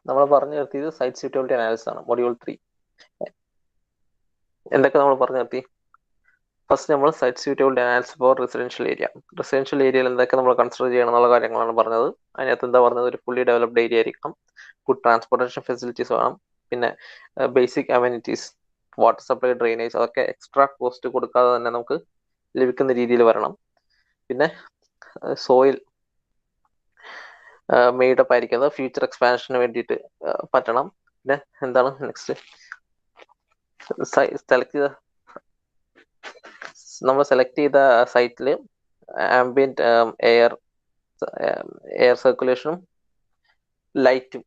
നമ്മൾ പറഞ്ഞു നിർത്തിയത് സൈറ്റ് സ്യൂട്ടബിലിറ്റി അനാലിസിസ് ആണ്, മൊഡ്യൂൾ 3. എന്തൊക്കെ നമ്മൾ പറഞ്ഞു നിർത്തി? ഫസ്റ്റ് നമ്മൾ site suitability analysis for residential area. Residential ഏരിയയിൽ എന്തൊക്കെ നമ്മൾ കൺസിഡർ ചെയ്യണം എന്നുള്ള കാര്യങ്ങളാണ് പറഞ്ഞത്. അതിനകത്ത് എന്താ പറഞ്ഞത്? ഒരു ഫുള്ളി ഡെവലപ്ഡ് ഏരിയ ആയിരിക്കണം, ഗുഡ് ട്രാൻസ്പോർട്ടേഷൻ ഫെസിലിറ്റീസ് വേണം, പിന്നെ basic amenities, water supply, drainage, അതൊക്കെ എക്സ്ട്രാ കോസ്റ്റ് കൊടുക്കാതെ തന്നെ നമുക്ക് ലഭിക്കുന്ന രീതിയിൽ വരണം. പിന്നെ സോയിൽ മെയ്ഡപ്പ് ആയിരിക്കുന്നത് ഫ്യൂച്ചർ എക്സ്പാൻഷന് വേണ്ടിയിട്ട് പറ്റണം. പിന്നെ എന്താണ് നെക്സ്റ്റ്? നമ്മൾ സെലക്ട് ചെയ്ത സൈറ്റിൽ ആംബിയന്റ് എയർ സർക്കുലേഷനും ലൈറ്റും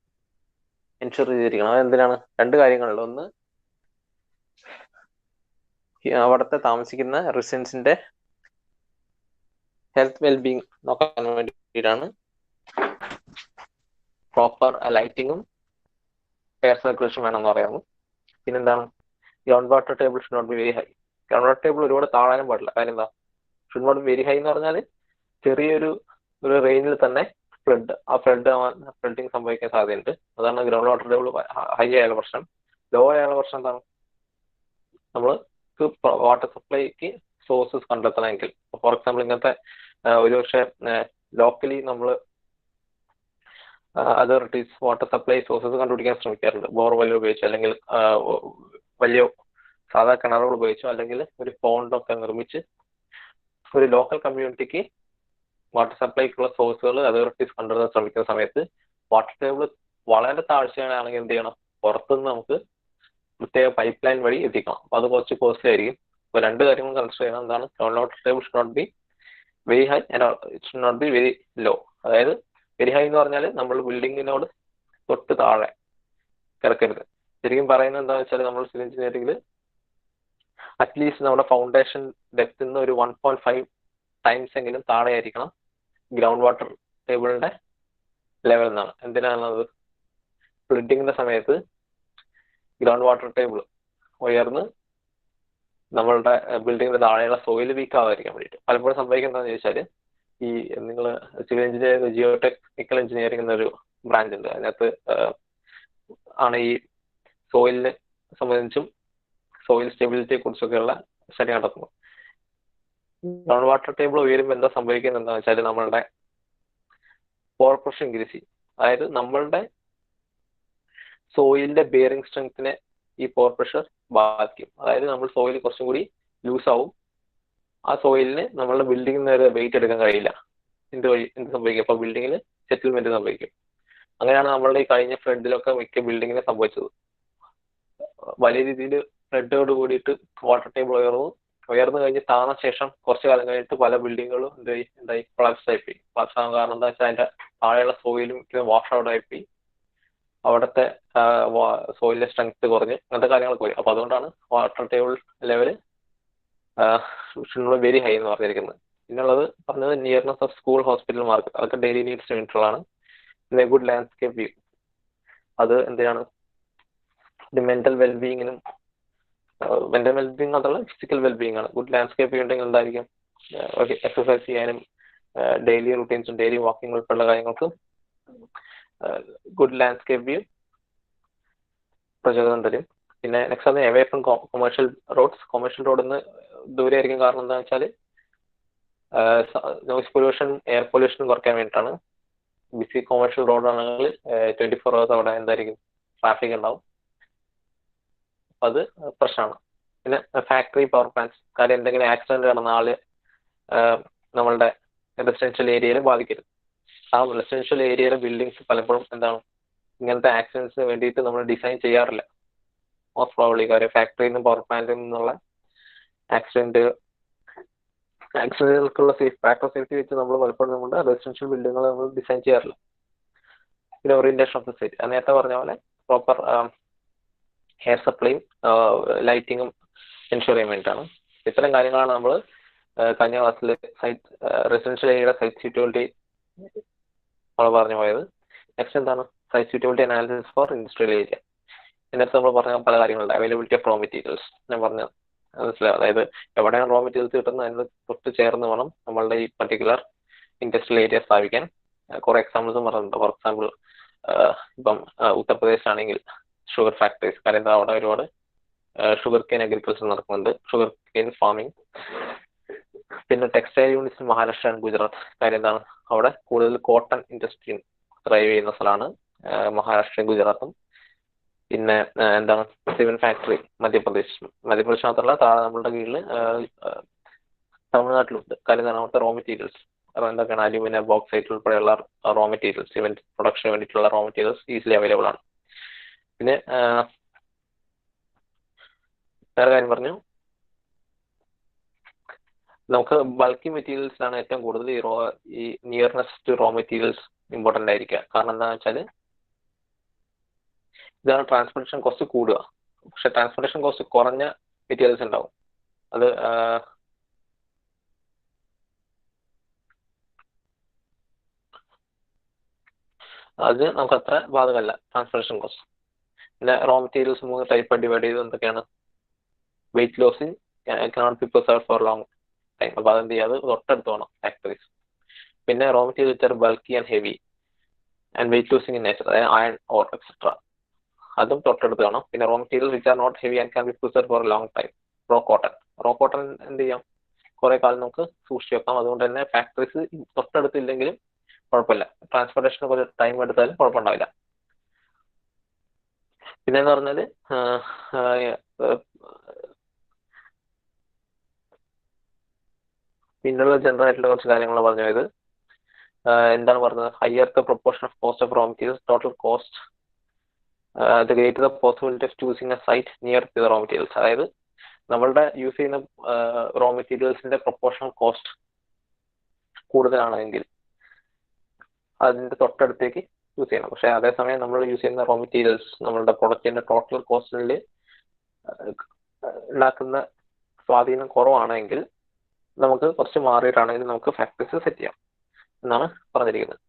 എൻഷുർ ചെയ്തിരിക്കണം. അതെന്തിനാണ്? രണ്ട് കാര്യങ്ങളുണ്ട്. ഒന്ന്, അവിടുത്തെ താമസിക്കുന്ന റെസിഡൻസിന്റെ ഹെൽത്ത് വെൽബീങ് നോക്കാൻ വേണ്ടിയിട്ടാണ് പ്രോപ്പർ ലൈറ്റിങ്ങും എയർ സർക്കുലേഷൻ വേണമെന്ന് പറയാമോ. പിന്നെന്താണ്? Ground water table should not be very high. Ground water table ഒരുപാട് താഴാനും പാടില്ല. കാര്യം എന്താ? Should not be very high എന്ന് പറഞ്ഞാൽ ചെറിയൊരു റേഞ്ചിൽ തന്നെ ഫ്ലഡിങ് സംഭവിക്കാൻ സാധ്യതയുണ്ട്. അതാണ് ഗ്രൗണ്ട് വാട്ടർ ടേബിൾ ഹൈ ആയുള്ള പ്രശ്നം. ലോ ആയുള്ള പ്രശ്നം എന്താണ്? നമ്മൾക്ക് വാട്ടർ സപ്ലൈക്ക് സോഴ്സസ് കണ്ടെത്തണമെങ്കിൽ, ഫോർ എക്സാമ്പിൾ ഇങ്ങനത്തെ ഒരുപക്ഷെ ലോക്കലി നമ്മൾ അതോറിറ്റീസ് വാട്ടർ സപ്ലൈ സോഴ്സസ് കണ്ടുപിടിക്കാൻ ശ്രമിക്കാറുണ്ട്. ബോർവെൽ ഉപയോഗിച്ചോ, അല്ലെങ്കിൽ വലിയ സാധാ കിണറുകൾ ഉപയോഗിച്ചോ, അല്ലെങ്കിൽ ഒരു പോണ്ടൊക്കെ നിർമ്മിച്ച് ഒരു ലോക്കൽ കമ്മ്യൂണിറ്റിക്ക് വാട്ടർ സപ്ലൈക്കുള്ള സോഴ്സുകൾ അതോറിറ്റീസ് കണ്ടെത്താൻ ശ്രമിക്കുന്ന സമയത്ത് വാട്ടർ ടേബിൾ വളരെ താഴ്ചയാണെങ്കിൽ എന്ത് ചെയ്യണം? പുറത്തുനിന്ന് നമുക്ക് പ്രത്യേക പൈപ്പ് ലൈൻ വഴി എത്തിക്കണം. അപ്പൊ അത് കുറച്ച് കോസ്റ്റ്ലി ആയിരിക്കും. അപ്പൊ രണ്ട് കാര്യങ്ങൾ കൺസിഡർ ചെയ്യണം. എന്താണ്? Ground water table should not be very high and it should not be very low. അതായത് വെരി ഹൈ എന്ന് പറഞ്ഞാൽ നമ്മൾ ബിൽഡിങ്ങിനോട് തൊട്ട് താഴെ കിടക്കരുത്. ശരിക്കും പറയുന്നത് എന്താണെന്ന് വെച്ചാൽ, നമ്മൾ സിവിൽ എഞ്ചിനീയറിംഗിൽ അറ്റ്ലീസ്റ്റ് നമ്മുടെ ഫൗണ്ടേഷൻ ഡെപ്തിൽ നിന്ന് ഒരു 1.5 ടൈംസ് എങ്കിലും താഴെ ആയിരിക്കണം ഗ്രൗണ്ട് വാട്ടർ ടേബിളിന്റെ ലെവൽ എന്നാണ്. എന്തിനാണത്? ഫ്ലഡിങ്ങിന്റെ സമയത്ത് ഗ്രൗണ്ട് വാട്ടർ ടേബിൾ ഉയർന്ന് നമ്മളുടെ ബിൽഡിങ്ങിന്റെ താഴെയുള്ള സോയിൽ വീക്ക് ആവാതിരിക്കാൻ വേണ്ടിയിട്ട്. പലപ്പോഴും സംഭവിക്കുന്നതെന്ന് ചോദിച്ചാൽ, ഈ നിങ്ങൾ civil engineering Jio technical engineering എന്നൊരു ബ്രാഞ്ച് ഉണ്ട്. അതിനകത്ത് ആണ് ഈ സോയിലിനെ സംബന്ധിച്ചും സോയിൽ സ്റ്റെബിലിറ്റിയെ കുറിച്ചൊക്കെയുള്ള സ്റ്റഡി നടത്തുന്നത്. ഗ്രൗണ്ട് വാട്ടർ ടേബിൾ ഉയരുമ്പോൾ എന്താ സംഭവിക്കുന്നത് എന്താണെന്ന് വെച്ചാൽ, നമ്മളുടെ പോർ പ്രഷർ ഇൻക്രീസ് ചെയ്യും. അതായത് നമ്മളുടെ സോയിലിന്റെ ബിയറിംഗ് സ്ട്രെങ്ത്തിനെ ഈ പോർ പ്രഷർ ബാധിക്കും. അതായത് നമ്മൾ സോയിൽ കുറച്ചും കൂടി ലൂസ് ആവും. ആ സോയിലിന് നമ്മളുടെ ബിൽഡിങ്ങിൽ നിന്ന് വെയിറ്റ് എടുക്കാൻ കഴിയില്ല. എന്ത് സംഭവിക്കും? അപ്പൊ ബിൽഡിങ്ങിൽ സെറ്റിൽമെന്റ് സംഭവിക്കും. അങ്ങനെയാണ് നമ്മളുടെ ഈ കഴിഞ്ഞ ഫ്ലഡിലൊക്കെ മിക്ക ബിൽഡിങ്ങിനെ സംഭവിച്ചത്. വലിയ രീതിയിൽ ഫ്ലഡോട് കൂടിയിട്ട് വാട്ടർ ടേബിൾ ഉയർന്നു കഴിഞ്ഞ് താന്ന ശേഷം കുറച്ചു കാലം കഴിഞ്ഞിട്ട് പല ബിൽഡിങ്ങുകളും എന്തായി കൊളാപ്സ് ആയിപ്പോയി. കൊളാപ്സ് ആകാൻ കാരണം എന്താ വെച്ചാൽ, അതിന്റെ താഴെയുള്ള സോയിലും വാഷ് ഔട്ട് ആയിപ്പോയി. അവിടുത്തെ സോയിലിന്റെ സ്ട്രെങ്ത് കുറഞ്ഞ് അങ്ങനത്തെ കാര്യങ്ങളൊക്കെ പോയി. അപ്പൊ അതുകൊണ്ടാണ് water table level very high എന്ന് പറഞ്ഞിരിക്കുന്നത്. പിന്നുള്ളത് പറഞ്ഞത് nearness of school, hospital, market, അതൊക്കെ ഡെയിലി നീഡ്സ് വേണ്ടിയിട്ടുള്ളതാണ്. പിന്നെ ഗുഡ് ലാൻഡ്സ്കേപ്പ് വ്യൂ, അത് എന്തിനാണ്? മെന്റൽ വെൽബീയിങ്ങിനും, മെന്റൽ വെൽബീയിങ് അതുള്ള ഫിസിക്കൽ വെൽബീയിങ് ആണ്. ഗുഡ് ലാൻഡ്സ്കേപ്പ് വ്യൂ ഉണ്ടെങ്കിൽ എന്തായിരിക്കും? എക്സസൈസ് ചെയ്യാനും ഡെയിലി റുട്ടീൻസും ഡെയിലി വാക്കിംഗ് ഉൾപ്പെടെയുള്ള കാര്യങ്ങൾക്കും ഗുഡ് ലാൻഡ്സ്കേപ്പ് വ്യൂ പ്രചോദനം തരും. പിന്നെ നെക്സ്റ്റ് ആണ് away from commercial roads. Commercial റോഡിൽ നിന്ന് ദൂരെ ആയിരിക്കും. കാരണം എന്താ വെച്ചാൽ, നോയിസ് പൊല്യൂഷൻ, എയർ പൊല്യൂഷൻ കുറയ്ക്കാൻ വേണ്ടിയിട്ടാണ്. ബിസി കൊമേഴ്ഷ്യൽ റോഡാണെങ്കിൽ 24 hours അവിടെ എന്തായിരിക്കും? ട്രാഫിക് ഉണ്ടാവും. അത് പ്രശ്നമാണ്. പിന്നെ ഫാക്ടറി, പവർ പ്ലാന്റ്സ്, കാര്യം എന്തെങ്കിലും ആക്സിഡന്റ് നടന്ന ആള് നമ്മളുടെ റെസിഡൻഷ്യൽ ഏരിയയിൽ ബാധിക്കരുത്. ആ റെസിഡൻഷ്യൽ ഏരിയയിലെ ബിൽഡിങ്സ് പലപ്പോഴും എന്താണ്, ഇങ്ങനത്തെ ആക്സിഡന്റ്സിന് വേണ്ടിയിട്ട് നമ്മൾ ഡിസൈൻ ചെയ്യാറില്ല. മോസ്റ്റ് പ്രോബ്ലി കാര്യം ഫാക്ടറിയിൽ നിന്നും പവർ പ്ലാന്റിൽ നിന്നുള്ള ആക്സിഡന്റുകൾക്കുള്ള ഫാക്ടർ സേഫ്റ്റി വെച്ച് നമ്മൾ പലപ്പോഴും നമ്മുടെ റെസിഡൻഷ്യൽ ബിൽഡിങ്ങുകൾ നമ്മൾ ഡിസൈൻ ചെയ്യാറില്ല. പിന്നെ ഓറിയന്റേഷൻ ഓഫ് ദ സൈറ്റ്, നേരത്തെ പറഞ്ഞ പോലെ പ്രോപ്പർ എയർ സപ്ലൈയും ലൈറ്റിങ്ങും എൻഷുർ ചെയ്യാൻ വേണ്ടിയിട്ടാണ്. ഇത്തരം കാര്യങ്ങളാണ് നമ്മൾ കഴിഞ്ഞ ക്ലാസ്സിൽ റെസിഡൻഷ്യൽ ഏരിയയുടെ സൈറ്റ് സ്യൂട്ടബിലിറ്റി നമ്മൾ പറഞ്ഞു പോയത്. നെക്സ്റ്റ് എന്താണ്? Site suitability analysis for industrial area. ഇതിനകത്ത് നമ്മൾ പറഞ്ഞ പല കാര്യങ്ങളുണ്ട്. അവൈലബിലിറ്റി ഓഫ് റോ മെറ്റീരിയൽസ് ഞാൻ പറഞ്ഞു മനസ്സിലാവും. അതായത് എവിടെയാണ് റോ മെറ്റീരിയൽസ് കിട്ടുന്നത് അതിന് തൊട്ട് ചേർന്ന് വേണം നമ്മളുടെ ഈ പർട്ടിക്കുലർ ഇൻഡസ്ട്രിയൽ ഏരിയ സ്ഥാപിക്കാൻ. കുറെ എക്സാമ്പിൾസും പറഞ്ഞിട്ടുണ്ട്. ഫോർ എക്സാമ്പിൾ ഇപ്പം ഉത്തർപ്രദേശ് ഷുഗർ ഫാക്ടറീസ്, കാര്യം എന്താ അവിടെ ഒരുപാട് ഷുഗർ കെയിൻ അഗ്രികൾച്ചർ നടക്കുന്നുണ്ട്, ഷുഗർ കെയിൻ ഫാമിംഗ്. പിന്നെ textile units Maharashtra and Gujarat, കാര്യം എന്താണ് അവിടെ കൂടുതൽ കോട്ടൺ ഇൻഡസ്ട്രി ഡ്രൈവ് ചെയ്യുന്ന സ്ഥലമാണ് മഹാരാഷ്ട്രയും ഗുജറാത്തും. പിന്നെ എന്താണ് സിമെന്റ് ഫാക്ടറി മധ്യപ്രദേശ് മാത്രമല്ല നമ്മളുടെ കീഴിൽ തമിഴ്നാട്ടിലുണ്ട്. കാര്യം എന്താണ് അവിടുത്തെ റോ മെറ്റീരിയൽസ് എന്തൊക്കെയാണ് അലൂമിനിയം, ബോക്സൈറ്റ് ഉൾപ്പെടെയുള്ള റോ മെറ്റീരിയൽസ്, സിമെന്റ് പ്രൊഡക്ഷന് വേണ്ടിയിട്ടുള്ള റോ മെറ്റീരിയൽസ് ഈസിലി അവൈലബിൾ ആണ്. പിന്നെ വേറെ കാര്യം പറഞ്ഞു, നമുക്ക് ബൾക്കി മെറ്റീരിയൽസിലാണ് ഏറ്റവും കൂടുതൽ ഈ nearness to raw materials important ആയിരിക്കുക. കാരണം എന്താണെന്ന് വെച്ചാൽ ഇതാണ് ട്രാൻസ്പോർട്ടേഷൻ കോസ്റ്റ് കൂടുക. പക്ഷെ ട്രാൻസ്പോർട്ടേഷൻ കോസ്റ്റ് കുറഞ്ഞ മെറ്റീരിയൽസ് ഉണ്ടാവും. അത് നമുക്ക് അത്ര ബാധകമല്ല ട്രാൻസ്പോർട്ടേഷൻ കോസ്റ്റ്. പിന്നെ റോ മെറ്റീരിയൽസ് 3 ടൈപ്പായിട്ട് ഡിവൈഡ് ചെയ്ത് എന്തൊക്കെയാണ്? Weight losing cannot be preserved for long time, അപ്പോൾ അതെന്ത് ചെയ്യാതെ തൊട്ടടുത്ത് വേണം ഫാക്ടറീസ്. പിന്നെ raw material which are bulky and heavy and weight losing in nature, അതായത് അയൺ ഓർ എക്സെട്ര, അതും തൊട്ടടുത്ത് വേണം. പിന്നെ raw material which are not heavy and can be preserved for long time, raw cotton എന്ത് ചെയ്യാം, കുറെ കാലം നമുക്ക് സൂക്ഷിച്ചു വെക്കാം. അതുകൊണ്ട് തന്നെ ഫാക്ടറീസ് തൊട്ടടുത്തില്ലെങ്കിലും കുഴപ്പമില്ല, ട്രാൻസ്പോർട്ടേഷന് കുറച്ച് ടൈം എടുത്താലും കുഴപ്പമുണ്ടാവില്ല. പിന്നെന്ന് പറഞ്ഞാൽ പിന്നുള്ള ജനറൽ ആയിട്ടുള്ള കുറച്ച് കാര്യങ്ങൾ പറഞ്ഞു പോയത്. എന്താണ് പറഞ്ഞത്? Higher the proportion of cost of raw materials total cost, the greater the possibility of choosing a site near to the raw materials. അതായത് നമ്മളുടെ യൂസ് ചെയ്യുന്ന റോ മെറ്റീരിയൽസിന്റെ പ്രൊപ്പോർഷണൽ കോസ്റ്റ് കൂടുതലാണെങ്കിൽ അതിന്റെ തൊട്ടടുത്തേക്ക് യൂസ് ചെയ്യണം. പക്ഷെ അതേസമയം നമ്മൾ യൂസ് ചെയ്യുന്ന റോ മെറ്റീരിയൽസ് നമ്മളുടെ പ്രൊഡക്റ്റിന്റെ ടോട്ടൽ കോസ്റ്റിൽ ഉണ്ടാക്കുന്ന സ്വാധീനം കുറവാണെങ്കിൽ നമുക്ക് കുറച്ച് മാറിയിട്ടാണെങ്കിൽ നമുക്ക് ഫാക്ടറീസ് സെറ്റ് ചെയ്യാം എന്നാണ് പറഞ്ഞിരിക്കുന്നത്.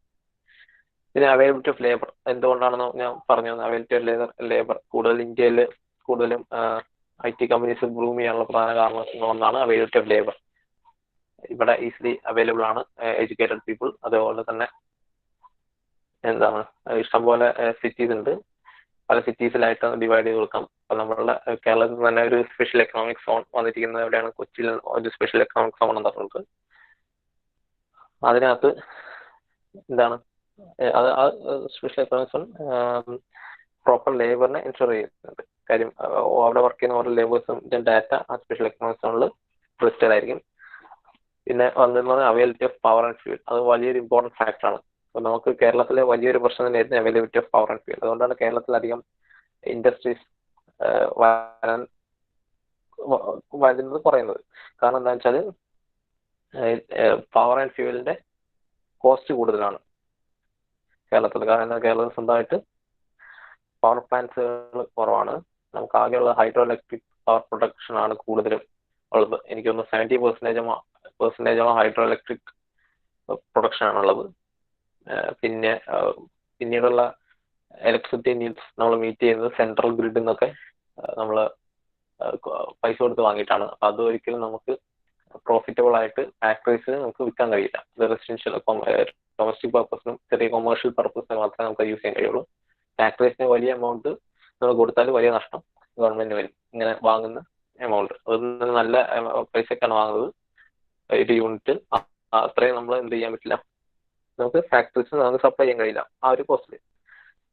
പിന്നെ അവൈലബിലിറ്റി ഓഫ് ലേബർ, എന്തുകൊണ്ടാണെന്ന് ഞാൻ പറഞ്ഞു. അവൈലബിലിറ്റി ഓഫ് ലേബർ കൂടുതലും IT കമ്പനീസ് ബ്ലൂം ചെയ്യാനുള്ള പ്രധാന കാരണങ്ങളൊന്നാണ് അവൈലബിലിറ്റി ഓഫ് ലേബർ. ഇവിടെ ഈസിലി അവൈലബിൾ ആണ് എഡ്യൂക്കേറ്റഡ് പീപ്പിൾ. അതുപോലെ തന്നെ എന്താണ് ഇഷ്ടംപോലെ സിറ്റീസ് ഉണ്ട്, പല സിറ്റീസിലായിട്ട് ഡിവൈഡ് ചെയ്ത് കൊടുക്കാം. അപ്പൊ നമ്മളുടെ കേരളത്തിൽ തന്നെ ഒരു സ്പെഷ്യൽ എക്കണോമിക് സോൺ വന്നിരിക്കുന്നത് എവിടെയാണ്? കൊച്ചിയിൽ ഒരു സ്പെഷ്യൽ എക്കണോമിക് സോൺ എന്ന് പറഞ്ഞിട്ട് അതിനകത്ത് എന്താണ് ആ സ്പെഷ്യൽ എക്കണോമിക് സോൺ പ്രോപ്പർ ലേബറിനെ ഇൻഷുർ ചെയ്യുന്നുണ്ട്. കാര്യം അവിടെ വർക്ക് ചെയ്യുന്ന ഓരോ ലേബേഴ്സും ഡാറ്റ ആ സ്പെഷ്യൽ എക്കണോമിക് സോണിൽ രജിസ്റ്റേഡ് ആയിരിക്കും. പിന്നെ വന്നിരുന്നത് availability of power and fuel, അത് വലിയൊരു ഇമ്പോർട്ടൻറ്റ് ഫാക്ടറാണ്. അപ്പോൾ നമുക്ക് കേരളത്തിലെ വലിയൊരു പ്രശ്നം തന്നെയായിരുന്നു availability of power and fuel. അതുകൊണ്ടാണ് കേരളത്തിലധികം ഇൻഡസ്ട്രീസ് വരുന്നത് കുറയുന്നത്. കാരണം എന്താ വെച്ചാൽ പവർ ആൻഡ് ഫ്യൂവലിന്റെ കോസ്റ്റ് കൂടുതലാണ് കേരളത്തിൽ. കാരണം കേരളത്തിൽ സ്വന്തമായിട്ട് പവർ പ്ലാന്റ്സുകൾ കുറവാണ്. നമുക്ക് ആകെയുള്ള ഹൈഡ്രോ ഇലക്ട്രിക് പവർ പ്രൊഡക്ഷൻ ആണ് കൂടുതലും ഉള്ളത്. എനിക്കൊന്ന് 70% ഹൈഡ്രോ ഇലക്ട്രിക് പ്രൊഡക്ഷൻ ആണുള്ളത്. പിന്നീടുള്ള ഇലക്ട്രിസിറ്റി നീഡ്സ് നമ്മൾ മീറ്റ് ചെയ്യുന്നത് സെൻട്രൽ ഗ്രിഡിൽ നിന്നൊക്കെ നമ്മൾ പൈസ കൊടുത്ത് വാങ്ങിയിട്ടാണ്. അപ്പം അത് ഒരിക്കലും നമുക്ക് പ്രോഫിറ്റബിൾ ആയിട്ട് ഫാക്ടറീസിന് നമുക്ക് വിൽക്കാൻ കഴിയില്ല. ഇത് റെസിഡൻഷ്യൽ ഡൊമസ്റ്റിക് പർപ്പസിനും ചെറിയ കൊമേഴ്ഷ്യൽ പർപ്പസിനും മാത്രമേ നമുക്ക് യൂസ് ചെയ്യാൻ കഴിയുള്ളൂ. ഫാക്ടറീസിന് വലിയ എമൗണ്ട് നമ്മൾ കൊടുത്താൽ വലിയ നഷ്ടം ഗവൺമെന്റിന് വരും. ഇങ്ങനെ വാങ്ങുന്ന എമൗണ്ട് അത് നല്ല പൈസക്കാണ് വാങ്ങുന്നത്. ഒരു യൂണിറ്റ് അത്രയും നമ്മൾ എന്ത് ചെയ്യാൻ പറ്റില്ല, നമുക്ക് ഫാക്ടറീസിന് നമുക്ക് സപ്ലൈ ചെയ്യാൻ കഴിയില്ല ആ ഒരു കോസ്റ്റിൽ.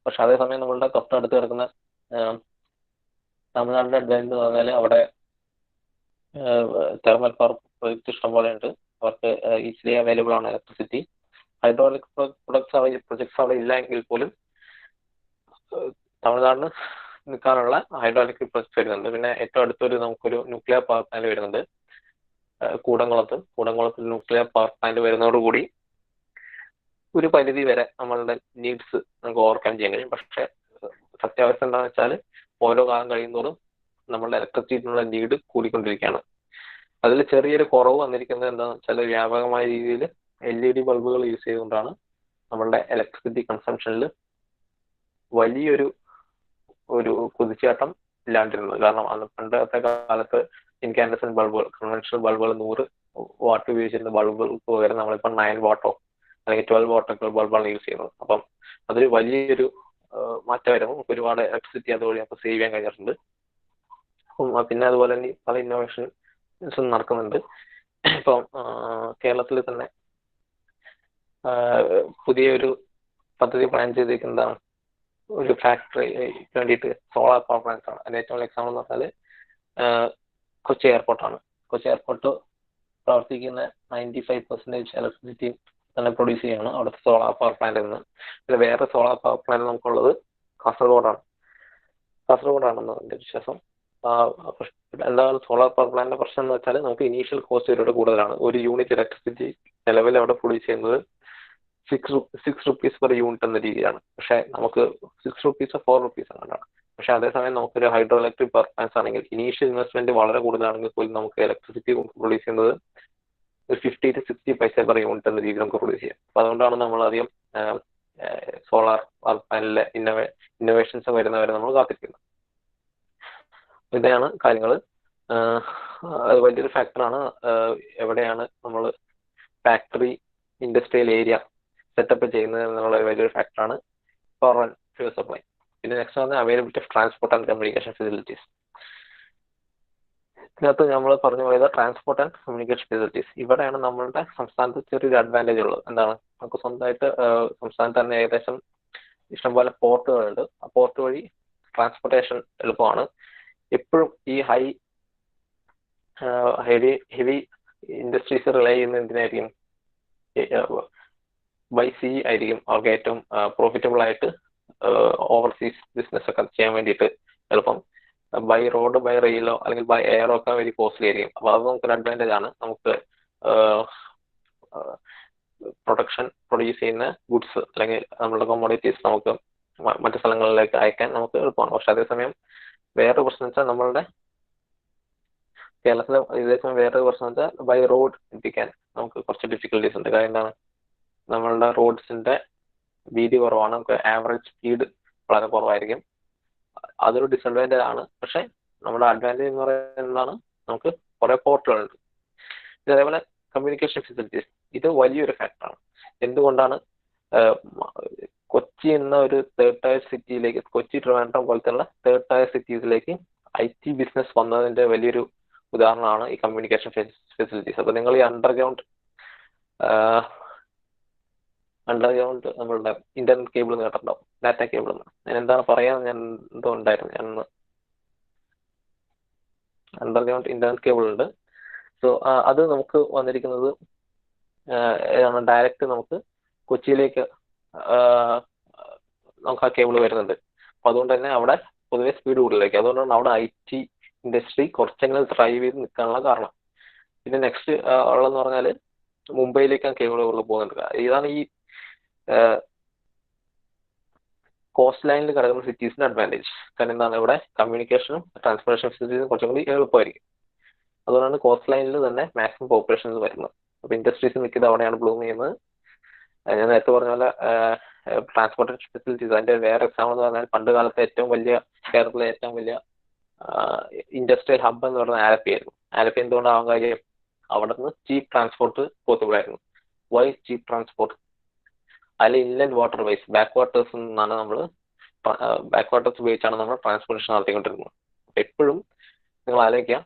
പക്ഷെ അതേസമയം നമ്മളുടെ തൊട്ടടുത്ത് കിടക്കുന്ന തമിഴ്നാടിന്റെ എന്ന് പറഞ്ഞാൽ അവിടെ തെർമൽ പവർ പ്രൊജക്ട് ഇഷ്ടംപോലെ ഉണ്ട്. അവർക്ക് ഈസിലി അവൈലബിൾ ആണ് ഇലക്ട്രിസിറ്റി. ഹൈഡ്രോളിക് പ്രൊജക്ട്സ് അവിടെ ഇല്ല എങ്കിൽ പോലും തമിഴ്നാടിന് നിൽക്കാനുള്ള ഹൈഡ്രോ ഇലക്ട്രിക് പ്രൊജക്ട്സ് വരുന്നുണ്ട്. പിന്നെ ഏറ്റവും അടുത്തൊരു നമുക്കൊരു ന്യൂക്ലിയർ പവർ പ്ലാന്റ് വരുന്നുണ്ട് കൂടംകുളത്ത് ന്യൂക്ലിയർ പവർ പ്ലാന്റ് വരുന്നതോടുകൂടി ഒരു പരിധി വരെ നമ്മളുടെ നീഡ്സ് നമുക്ക് ഓവർകം ചെയ്യാൻ കഴിയും. പക്ഷെ സത്യാവസ്ഥ എന്താണെന്ന് വെച്ചാൽ ഓരോ കാലം കഴിയുന്നതോറും നമ്മളുടെ ഇലക്ട്രിസിറ്റിയിലുള്ള നീഡ് കൂടിക്കൊണ്ടിരിക്കുകയാണ്. അതിൽ ചെറിയൊരു കുറവ് വന്നിരിക്കുന്നത് എന്താണെന്ന് വെച്ചാൽ വ്യാപകമായ രീതിയിൽ LED ബൾബുകൾ യൂസ് ചെയ്തുകൊണ്ടാണ് നമ്മളുടെ ഇലക്ട്രിസിറ്റി കൺസംഷനിൽ വലിയൊരു കുതിച്ചാട്ടം ഇല്ലാണ്ടിരുന്നത്. കാരണം പണ്ടത്തെ കാലത്ത് ഇൻകാൻഡസെന്റ് ബൾബുകൾ, കൺവെൻഷണൽ ബൾബുകൾ 100 വാട്ട് ഉപയോഗിച്ചിരുന്ന ബൾബുകൾക്ക് പകരം നമ്മളിപ്പോൾ 9 വാട്ടോ അല്ലെങ്കിൽ 12 വാട്ടൊക്കെ ബൾബാണ് യൂസ് ചെയ്യുന്നത്. അപ്പം അതൊരു വലിയൊരു മാറ്റം വരുമ്പോൾ നമുക്ക് ഒരുപാട് ഇലക്ട്രിസിറ്റി അതുവഴി നമുക്ക് സേവ് ചെയ്യാൻ കഴിഞ്ഞിട്ടുണ്ട്. പിന്നെ അതുപോലെ തന്നെ പല ഇന്നോവേഷൻസും നടക്കുന്നുണ്ട്. ഇപ്പം കേരളത്തിൽ തന്നെ പുതിയൊരു പദ്ധതി പ്ലാൻ ചെയ്തിരിക്കുന്നതാണ് ഒരു ഫാക്ടറി വേണ്ടിയിട്ട് സോളാർ പവർ പ്ലാന്റ്സ് ആണ്. അതിന്റെ ഏറ്റവും എക്സാമ്പിൾ എന്ന് പറഞ്ഞാൽ കൊച്ചി എയർപോർട്ടാണ്. കൊച്ചി എയർപോർട്ട് പ്രവർത്തിക്കുന്ന 95% ഇലക്ട്രിസിറ്റി തന്നെ പ്രൊഡ്യൂസ് ചെയ്യാണ് അവിടുത്തെ സോളാർ പവർ പ്ലാന്റിൽ നിന്ന്. പിന്നെ വേറെ സോളാർ പവർ പ്ലാന്റ് നമുക്കുള്ളത് കാസർഗോഡാണെന്ന് വിശ്വാസം. എന്താണ് സോളാർ പവർ പ്ലാന്റിന്റെ പ്രശ്നം എന്ന് വെച്ചാൽ നമുക്ക് ഇനീഷ്യൽ കോസ്റ്റ് ഒരുപാട് കൂടുതലാണ്. ഒരു യൂണിറ്റ് ഇലക്ട്രിസിറ്റി നിലവിൽ അവിടെ പ്രൊഡ്യൂസ് ചെയ്യുന്നത് 6 rupees പെർ യൂണിറ്റ് എന്ന രീതിയാണ്. പക്ഷെ നമുക്ക് 6 rupees 4 rupees അങ്ങനെയാണ്. പക്ഷെ അതേസമയം നമുക്കൊരു ഹൈഡ്രോ ഇലക്ട്രിക് പവർ പ്ലാന്റ്സ് ആണെങ്കിൽ ഇനീഷ്യൽ ഇൻവെസ്റ്റ്മെന്റ് വളരെ കൂടുതലാണെങ്കിൽ പോലും നമുക്ക് ഇലക്ട്രിസിറ്റി പ്രൊഡ്യൂസ് ചെയ്യുന്നത് 50 to 60 പൈസ പെർ യൂണിറ്റ് എന്ന രീതിയിൽ നമുക്ക് പ്രൊഡ്യൂസ് ചെയ്യാം. അപ്പൊ അതുകൊണ്ടാണ് നമ്മൾ അധികം സോളാർ പവർ പ്ലാന്റിലെ ഇന്നോവേഷൻസ് വരുന്നവരെ നമ്മൾ കാത്തിരിക്കുന്നത്. ഇതാണ് കാര്യങ്ങൾ. അത് വലിയൊരു ഫാക്ടറാണ്. എവിടെയാണ് നമ്മൾ ഫാക്ടറി ഇൻഡസ്ട്രിയൽ ഏരിയ സെറ്റപ്പ് ചെയ്യുന്നത് എന്നുള്ള വലിയൊരു ഫാക്ടറാണ് പവർ ആൻഡ് ഫ്യൂൽ സപ്ലൈ. പിന്നെ നെക്സ്റ്റ് ആണ് availability of transport and communication facilities. ഇതിനകത്ത് നമ്മൾ പറഞ്ഞു പോയത് ട്രാൻസ്പോർട്ട് ആൻഡ് കമ്മ്യൂണിക്കേഷൻ ഫെസിലിറ്റീസ്. ഇവിടെയാണ് നമ്മളുടെ സംസ്ഥാനത്ത് ചെറിയൊരു അഡ്വാൻറ്റേജ് ഉള്ളത്. എന്താണ്, നമുക്ക് സ്വന്തമായിട്ട് സംസ്ഥാനത്ത് തന്നെ ഏകദേശം ഇഷ്ടംപോലെ പോർട്ടുകളുണ്ട്. ആ പോർട്ട് വഴി ട്രാൻസ്പോർട്ടേഷൻ എളുപ്പമാണ്. എപ്പോഴും ഈ ഹെവി ഇൻഡസ്ട്രീസ് റിലൈ ചെയ്യുന്ന എന്തിനായിരിക്കും? ബൈ സീ ആയിരിക്കും അവർക്ക് ഏറ്റവും പ്രോഫിറ്റബിൾ ആയിട്ട് ഓവർസീസ് ബിസിനസ് ഒക്കെ ചെയ്യാൻ വേണ്ടിയിട്ട് എളുപ്പം. ബൈ റോഡ്, ബൈ റെയിലോ അല്ലെങ്കിൽ ബൈ എയറോ ഒക്കെ വെരി കോസ്റ്റ്ലി ആയിരിക്കും. അപ്പോൾ അത് നമുക്കൊരു അഡ്വാൻറ്റേജ് ആണ്. നമുക്ക് പ്രൊഡക്ഷൻ പ്രൊഡ്യൂസ് ചെയ്യുന്ന ഗുഡ്സ് അല്ലെങ്കിൽ നമ്മളുടെ കൊമോഡിറ്റീസ് നമുക്ക് മറ്റു സ്ഥലങ്ങളിലേക്ക് അയക്കാൻ നമുക്ക് എളുപ്പമാണ്. പക്ഷെ അതേസമയം വേറെ പ്രശ്നം വെച്ചാൽ നമ്മളുടെ കേരളത്തിലെ ഇതേസമയം വേറെ പ്രശ്നം വെച്ചാൽ ബൈ റോഡ് എത്തിക്കാൻ നമുക്ക് കുറച്ച് ഡിഫിക്കൽട്ടീസ് ഉണ്ട്. കാര്യം എന്താണ്, നമ്മളുടെ റോഡ്സിന്റെ വീതി കുറവാണ്. നമുക്ക് ആവറേജ് സ്പീഡ് വളരെ കുറവായിരിക്കും. അതൊരു ഡിസഡ്വാൻറ്റേജ് ആണ്. പക്ഷെ നമ്മുടെ അഡ്വാൻറ്റേജ് എന്ന് പറയുന്നതാണ് നമുക്ക് കുറെ പോർട്ടുകളുണ്ട്. അതേപോലെ കമ്മ്യൂണിക്കേഷൻ ഫെസിലിറ്റീസ്, ഇത് വലിയൊരു ഫാക്ടറാണ്. എന്തുകൊണ്ടാണ് കൊച്ചി എന്ന ഒരു തേർഡ് ടയർ സിറ്റിയിലേക്ക്, കൊച്ചി ട്രിവാൻഡ്രം പോലത്തെയുള്ള തേർഡ് ടയർ സിറ്റീസിലേക്ക് IT ബിസിനസ് വന്നതിന്റെ വലിയൊരു ഉദാഹരണമാണ് ഈ കമ്മ്യൂണിക്കേഷൻ ഫെസിലിറ്റീസ്. അപ്പൊ നിങ്ങൾ ഈ അണ്ടർഗ്രൗണ്ട് നമ്മളുടെ ഇന്റർനെറ്റ് കേബിൾ കേട്ടിട്ടുണ്ടാവും, ഡാറ്റ കേബിൾ. ഞാൻ എന്താണ് പറയാൻ ഞാൻ എന്തോ ഉണ്ടായിരുന്നു, ഞാൻ അണ്ടർഗ്രൗണ്ട് ഇന്റർനെറ്റ് കേബിൾ ഉണ്ട്. സോ അത് നമുക്ക് വന്നിരിക്കുന്നത് ഡയറക്റ്റ് നമുക്ക് കൊച്ചിയിലേക്ക് നമുക്ക് ആ കേബിൾ വരുന്നുണ്ട്. അപ്പൊ അതുകൊണ്ട് തന്നെ അവിടെ പൊതുവെ സ്പീഡ് കൂടുതലായിരിക്കും. അതുകൊണ്ടാണ് അവിടെ IT ഇൻഡസ്ട്രി കുറച്ചെങ്കിലും ഡ്രൈവ് ചെയ്ത് നിൽക്കാനുള്ള കാരണം. പിന്നെ നെക്സ്റ്റ് ഉള്ളതെന്ന് പറഞ്ഞാൽ മുംബൈയിലേക്ക് ആ കേബിളുകൾ പോകുന്നുണ്ട്. ഇതാണ് ഈ കോസ്റ്റ് ലൈനിൽ കിടക്കുന്ന സിറ്റീസിന്റെ അഡ്വാൻറ്റേജ്. കാരണം എന്താണ്, ഇവിടെ കമ്മ്യൂണിക്കേഷനും ട്രാൻസ്പോർട്ടേഷൻ ഫെസിലിറ്റീസും കുറച്ചും കൂടി എളുപ്പമായിരിക്കും. അതുകൊണ്ടാണ് കോസ്റ്റ് ലൈനിൽ തന്നെ മാക്സിമം പോപ്പുലേഷൻസ് വരുന്നത്. അപ്പൊ ഇൻഡസ്ട്രീസ് മിക്കത് അവിടെയാണ് ബ്ലൂം ചെയ്യുന്നത്. ഞാൻ നേരത്തെ പറഞ്ഞ പോലെ ട്രാൻസ്പോർട്ടേഷൻ ഫെസിലിറ്റീസ്, അതിന്റെ വേറെ എക്സാമ്പിൾ എന്ന് പറഞ്ഞാൽ പണ്ട് കാലത്തെ ഏറ്റവും വലിയ, കേരളത്തിലെ ഏറ്റവും വലിയ ഇൻഡസ്ട്രിയൽ ഹബ് എന്ന് പറയുന്നത് ആലപ്പിയായിരുന്നു. ആലപ്പി എന്തുകൊണ്ടാവാൻ കാര്യം, അവിടെ നിന്ന് ചീപ്പ് ട്രാൻസ്പോർട്ട് പോസിബിൾ ആയിരുന്നു. Why cheap transport? അതിൽ inland water ways, back waters നിന്നാണ് നമ്മൾ ബാക്ക് വാട്ടേഴ്സ് ഉപയോഗിച്ചാണ് നമ്മൾ ട്രാൻസ്പോർട്ടേഷൻ നടത്തിക്കൊണ്ടിരുന്നത്. എപ്പോഴും നിങ്ങൾ ആലോചിക്കുക,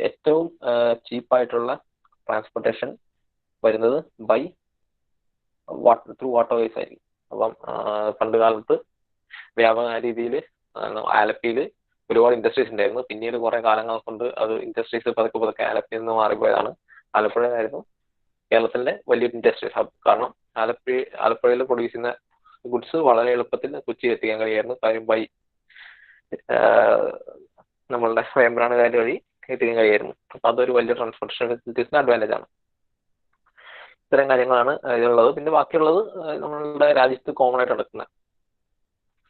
ഏറ്റവും ചീപ്പായിട്ടുള്ള ട്രാൻസ്പോർട്ടേഷൻ വരുന്നത് ബൈ ത്രൂ വാട്ടർ വേസ് ആയിരിക്കും. അപ്പം പണ്ട് കാലത്ത് വ്യാപകമായ രീതിയിൽ ആലപ്പിയിൽ ഒരുപാട് ഇൻഡസ്ട്രീസ് ഉണ്ടായിരുന്നു. പിന്നീട് കുറെ കാലങ്ങൾ കൊണ്ട് അത് ഇൻഡസ്ട്രീസ് പതുക്കെ ആലപ്പിയിൽ നിന്ന് മാറിപ്പോയതാണ്. ആലപ്പുഴയിലായിരുന്നു കേരളത്തിന്റെ വലിയൊരു ഇൻഡസ്ട്രീസ് ഹബ്. കാരണം ആലപ്പുഴയിൽ പ്രൊഡ്യൂസ് ചെയ്യുന്ന ഗുഡ്സ് വളരെ എളുപ്പത്തിൽ കൊച്ചി എത്തിക്കാൻ കഴിയായിരുന്നു. കാര്യം ബൈ നമ്മളുടെ വേമ്പ്രാണുകാർ വഴി എത്തിക്കാൻ കഴിയായിരുന്നു. അപ്പൊ അതൊരു വലിയ ട്രാൻസ്പോർട്ടേഷൻ ഫെസിലിറ്റീസിന്റെ അഡ്വാൻറ്റേജ് ആണ്. ഇത്തരം കാര്യങ്ങളാണ് ഇതിലുള്ളത്. പിന്നെ ബാക്കിയുള്ളത് നമ്മളുടെ രാജ്യത്ത് കോമൺ ആയിട്ട് നടക്കുന്നത്.